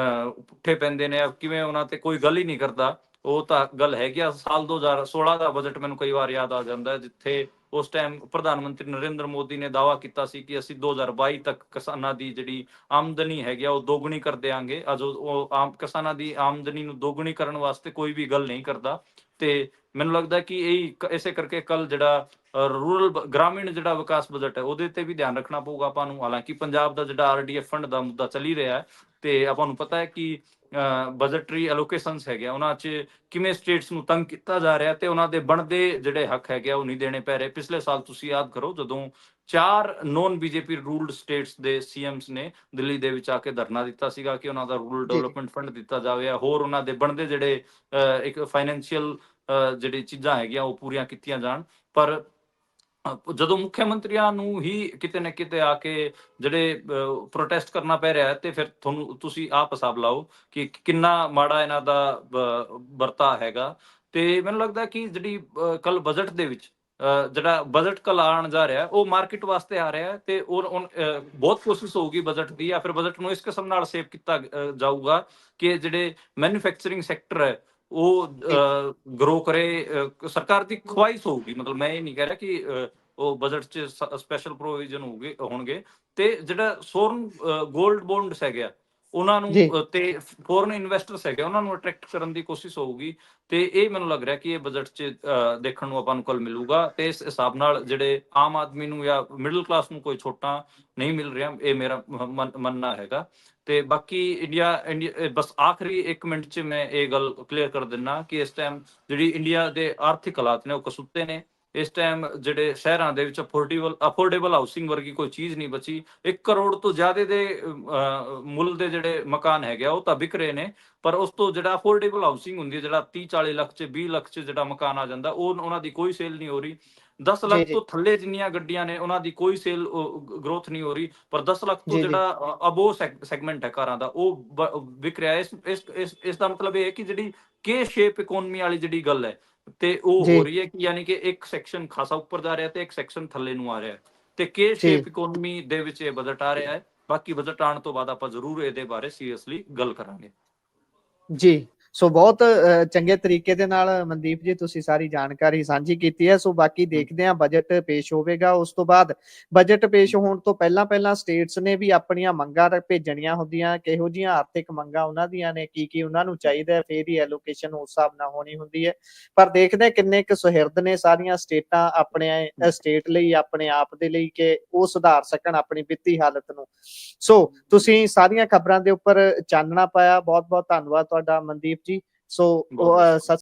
ਪੁੱਠੇ ਪੈਂਦੇ ਨੇ, ਕਿਵੇਂ ਉਹਨਾਂ ਤੇ ਕੋਈ ਗੱਲ ਹੀ ਨਹੀਂ ਕਰਦਾ, ਉਹ ਤਾਂ ਗੱਲ ਹੈਗੀ ਆ। ਸਾਲ 2016 ਦਾ ਬਜਟ ਮੈਨੂੰ ਕਈ ਵਾਰ ਯਾਦ ਆ ਜਾਂਦਾ ਜਿੱਥੇ ਉਸ ਟਾਈਮ ਪ੍ਰਧਾਨ ਮੰਤਰੀ ਨਰਿੰਦਰ ਮੋਦੀ ਨੇ ਦਾਅਵਾ ਕੀਤਾ ਸੀ ਕਿ ਅਸੀਂ 2022 ਤੱਕ ਕਿਸਾਨਾਂ ਦੀ ਜਿਹੜੀ ਆਮਦਨੀ ਹੈਗੀ ਆ ਉਹ ਦੋਗੁਣੀ ਕਰ ਦਿਆਂਗੇ। ਅੱਜ ਉਹ ਕਿਸਾਨਾਂ ਦੀ ਆਮਦਨੀ ਨੂੰ ਦੋਗੁਣੀ ਕਰਨ ਵਾਸਤੇ ਕੋਈ ਵੀ ਗੱਲ ਨਹੀਂ ਕਰਦਾ। ਤੇ ਮੈਨੂੰ ਲੱਗਦਾ ਕਿ ਇਸੇ ਕਰਕੇ ਕੱਲ ਜਿਹੜਾ ਰੂਰਲ ਗ੍ਰਾਮੀਣ ਜਿਹੜਾ ਵਿਕਾਸ ਬਜਟ ਹੈ ਉਹਦੇ ਤੇ ਵੀ ਧਿਆਨ ਰੱਖਣਾ ਪਊਗਾ ਆਪਾਂ ਨੂੰ। ਹਾਲਾਂਕਿ ਪੰਜਾਬ ਦਾ ਜਿਹੜਾ ਆਰਡੀਐਫ ਫੰਡ ਦਾ ਮੁੱਦਾ ਚੱਲੀ ਰਿਹਾ ਹੈ ਤੇ ਆਪਾਂ ਨੂੰ ਪਤਾ ਹੈ ਕਿ ਬਜਟਰੀ ਐਲੋਕੇਸ਼ਨਸ ਹੈਗੇ ਉਹਨਾਂ 'ਚ ਕਿਵੇਂ ਸਟੇਟਸ ਨੂੰ ਤੰਗ ਕੀਤਾ ਜਾ ਰਿਹਾ ਤੇ ਉਹਨਾਂ ਦੇ ਬਣਦੇ ਜਿਹੜੇ ਹੱਕ ਹੈਗੇ ਉਹ ਨਹੀਂ ਦੇਣੇ ਪੈ ਰਹੇ। ਪਿਛਲੇ ਸਾਲ ਤੁਸੀਂ ਯਾਦ ਕਰੋ ਜਦੋਂ 4 ਨੋਨ ਬੀਜੇਪੀ ਰੂਲਡ ਸਟੇਟਸ ਦੇ ਸੀਐਮਸ ਨੇ ਦਿੱਲੀ ਦੇ ਵਿੱਚ ਆ ਕੇ ਧਰਨਾ ਦਿੱਤਾ ਸੀਗਾ ਕਿ ਉਹਨਾਂ ਦਾ ਰੂਰਲ ਡਿਵੈਲਪਮੈਂਟ ਫੰਡ ਦਿੱਤਾ ਜਾਵੇ, ਹੋਰ ਉਹਨਾਂ ਦੇ ਬਣਦੇ ਜਿਹੜੇ ਇੱਕ ਫਾਈਨੈਂਸ਼ੀਅਲ ਜਿਹੜੀ ਚੀਜ਼ਾਂ ਹੈਗੀਆਂ ਉਹ ਪੂਰੀਆਂ ਕੀਤੀਆਂ ਜਾਣ। ਪਰ ਜਦੋਂ ਮੁੱਖ ਮੰਤਰੀਆਂ ਨੂੰ ਹੀ ਕਿਤੇ ਨਾ ਕਿਤੇ ਆ ਕੇ ਜਿਹੜੇ ਪ੍ਰੋਟੈਸਟ ਕਰਨਾ ਪੈ ਰਿਹਾ ਤੇ ਫਿਰ ਤੁਸੀਂ ਆਪ ਹਿਸਾਬ ਲਾਓ ਕਿ ਕਿੰਨਾ ਮਾੜਾ ਇਹਨਾਂ ਦਾ ਵਰਤਾ ਹੈਗਾ। ਤੇ ਮੈਨੂੰ ਲੱਗਦਾ ਕਿ ਜਿਹੜੀ ਕੱਲ ਬਜਟ ਦੇ ਵਿੱਚ ਜਿਹੜਾ ਬਜਟ ਕੱਲ ਆਉਣ ਜਾ ਰਿਹਾ ਉਹ ਮਾਰਕੀਟ ਵਾਸਤੇ ਆ ਰਿਹਾ ਤੇ ਬਹੁਤ ਕੋਸ਼ਿਸ਼ ਹੋਊਗੀ ਬਜਟ ਦੀ ਜਾਂ ਫਿਰ ਬਜਟ ਨੂੰ ਇਸ ਕਿਸਮ ਨਾਲ ਸ਼ੇਪ ਕੀਤਾ ਜਾਊਗਾ ਕਿ ਜਿਹੜੇ ਮੈਨੂਫੈਕਚਰਿੰਗ ਸੈਕਟਰ ਹੈ ਉਹ ਗਰੋ ਕਰੇ। ਸਰਕਾਰ ਦੀ ਖਵਾਇਸ਼ ਹੋਊਗੀ, ਮਤਲਬ ਮੈਂ ਇਹ ਨਹੀਂ ਕਹਿ ਰਿਹਾ ਕਿ ਉਹ ਬਜਟ 'ਚ ਸਪੈਸ਼ਲ ਪ੍ਰੋਵੀਜ਼ਨ ਹੋਣਗੇ। ਤੇ ਜਿਹੜਾ ਸੋਰਨ ਗੋਲਡ ਬੌਂਡਸ ਹੈਗੇ ਆ ਉਹਨਾਂ ਨੂੰ ਜੀ ਤੇ ਫੋਰਨ ਇਨਵੈਸਟਰਸ ਹੈਗੇ ਉਹਨਾਂ ਨੂੰ ਅਟਰੈਕਟ ਕਰਨ ਦੀ ਕੋਸ਼ਿਸ਼ ਹੋਊਗੀ। ਤੇ ਇਹ ਮੈਨੂੰ ਲੱਗ ਰਿਹਾ ਕਿ ਇਹ ਬਜਟ 'ਚ ਦੇਖਣ ਨੂੰ ਆਪਾਂ ਨੂੰ ਕੱਲ ਮਿਲੂਗਾ, ਤੇ ਇਸ ਹਿਸਾਬ ਨਾਲ ਜਿਹੜੇ ਆਮ ਆਦਮੀ ਨੂੰ ਜਾਂ ਮਿਡਲ ਕਲਾਸ ਨੂੰ ਕੋਈ ਛੋਟਾਂ ਨਹੀਂ ਮਿਲ ਰਿਹਾ, ਇਹ ਮੇਰਾ ਮੰਨਣਾ ਹੈਗਾ। ਤੇ ਬਾਕੀ ਇੰਡੀਆ ਬਸ ਆਖਰੀ 1 ਮਿੰਟ 'ਚ ਮੈਂ ਇਹ ਗੱਲ ਕਲੀਅਰ ਕਰ ਦਿੰਦਾ ਕਿ ਇਸ ਟਾਈਮ ਜਿਹੜੀ ਇੰਡੀਆ ਦੇ ਆਰਥਿਕ ਹਾਲਾਤ ਨੇ ਉਹ ਕਸੁੱਤੇ ਨੇ। ਇਸ ਟਾਈਮ ਜਿਹੜੇ ਸ਼ਹਿਰਾਂ ਦੇ ਵਿੱਚ ਅਫੋਰਡੇਬਲ ਹਾਊਸਿੰਗ ਵਰਗੀ ਕੋਈ ਚੀਜ਼ ਨਹੀਂ ਬਚੀ। 1 ਕਰੋੜ ਤੋਂ ਜ਼ਿਆਦਾ ਦੇ ਮੁੱਲ ਦੇ ਜਿਹੜੇ ਮਕਾਨ ਹੈਗੇ ਆ ਉਹ ਤਾਂ ਵਿਕ ਰਹੇ ਨੇ, ਪਰ ਉਸ ਤੋਂ ਜਿਹੜਾ ਅਫੋਰਡੇਬਲ ਹਾਊਸਿੰਗ ਹੁੰਦੀ ਹੈ, ਜਿਹੜਾ 30-40 ਲੱਖ 'ਚ 20 ਲੱਖ 'ਚ ਜਿਹੜਾ ਮਕਾਨ ਆ ਜਾਂਦਾ, ਉਹ ਉਹਨਾਂ ਦੀ ਕੋਈ ਸੇਲ ਨਹੀਂ ਹੋ ਰਹੀ। 10 ਜੀ ਲੱਖ ਜੀ ਤੋਂ ਥੱਲੇ ਜਿੰਨੀਆਂ ਗੱਡੀਆਂ ਨੇ ਉਹਨਾਂ ਦੀ ਕੋਈ ਸੇਲ ਗਰੋਥ ਨਹੀਂ ਹੋ ਰਹੀ, ਪਰ 10 ਲੱਖ ਤੋਂ ਜੀ ਜੀ ਜਿਹੜਾ ਅਬੋ ਸੈਗਮੈਂਟ ਹੈ ਕਾਰਾਂ ਦਾ ਉਹ ਵਿਕ ਰਿਹਾ। ਇਸ ਦਾ ਮਤਲਬ ਇਹ ਹੈ ਕਿ ਜਿਹੜੀ ਕੇ ਸ਼ੇਪ ਇਕਨੋਮੀ ਵਾਲੀ ਜਿਹੜੀ ਗੱਲ ਹੈ ਤੇ ਉਹ ਜੀ ਹੋ ਰਹੀ ਹੈ ਕਿ ਯਾਨੀ ਕਿ ਇੱਕ ਸੈਕਸ਼ਨ ਖਾਸਾ ਉੱਪਰ ਜਾ ਰਿਹਾ ਤੇ ਇੱਕ ਸੈਕਸ਼ਨ ਥੱਲੇ ਨੂੰ ਆ ਰਿਹਾ, ਤੇ ਕੇ ਜੀ ਸ਼ੇਪ ਇਕਨੋਮੀ ਦੇ ਵਿੱਚ ਇਹ ਬਜਟ ਆ ਰਿਹਾ ਹੈ। ਬਾਕੀ ਬਜਟ ਆਉਣ ਤੋਂ ਬਾਅਦ ਆਪਾਂ ਜ਼ਰੂਰ ਇਹਦੇ ਬਾਰੇ ਸੀਰੀਅਸਲੀ ਗੱਲ ਕਰਾਂਗੇ। ਜੀ ਸੋ ਬਹੁਤ ਚੰਗੇ ਤਰੀਕੇ ਦੇ ਨਾਲ ਮਨਦੀਪ ਜੀ ਤੁਸੀਂ ਸਾਰੀ ਜਾਣਕਾਰੀ ਸਾਂਝੀ ਕੀਤੀ ਹੈ। ਸੋ ਬਾਕੀ ਦੇਖਦੇ ਹਾਂ ਬਜਟ ਪੇਸ਼ ਹੋਵੇਗਾ, ਉਸ ਤੋਂ ਬਾਅਦ ਬਜਟ ਪੇਸ਼ ਹੋਣ ਤੋਂ ਪਹਿਲਾਂ ਸਟੇਟਸ ਨੇ ਵੀ ਆਪਣੀਆਂ ਮੰਗਾਂ ਭੇਜਣੀਆਂ ਹੁੰਦੀਆਂ, ਕਿਹੋ ਜਿਹੀਆਂ ਆਰਥਿਕ ਮੰਗਾਂ ਉਹਨਾਂ ਦੀਆਂ ਨੇ, ਕੀ ਉਹਨਾਂ ਨੂੰ ਚਾਹੀਦਾ, ਫਿਰ ਹੀ ਐਲੋਕੇਸ਼ਨ ਉਸ ਹਿਸਾਬ ਨਾਲ ਹੋਣੀ ਹੁੰਦੀ ਹੈ। ਪਰ ਦੇਖਦੇ ਕਿੰਨੇ ਕੁ ਸੁਹਿਰਦ ਨੇ ਸਾਰੀਆਂ ਸਟੇਟਾਂ ਆਪਣੇ ਸਟੇਟ ਲਈ, ਆਪਣੇ ਆਪ ਦੇ ਲਈ, ਕਿ ਉਹ ਸੁਧਾਰ ਸਕਣ ਆਪਣੀ ਵਿੱਤੀ ਹਾਲਤ ਨੂੰ। ਸੋ ਤੁਸੀਂ ਸਾਰੀਆਂ ਖਬਰਾਂ ਦੇ ਉੱਪਰ ਚਾਨਣਾ ਪਾਇਆ, ਬਹੁਤ ਬਹੁਤ ਧੰਨਵਾਦ ਤੁਹਾਡਾ ਮਨਦੀਪ ਜੀ। ਸੋ ਬਹੁਤ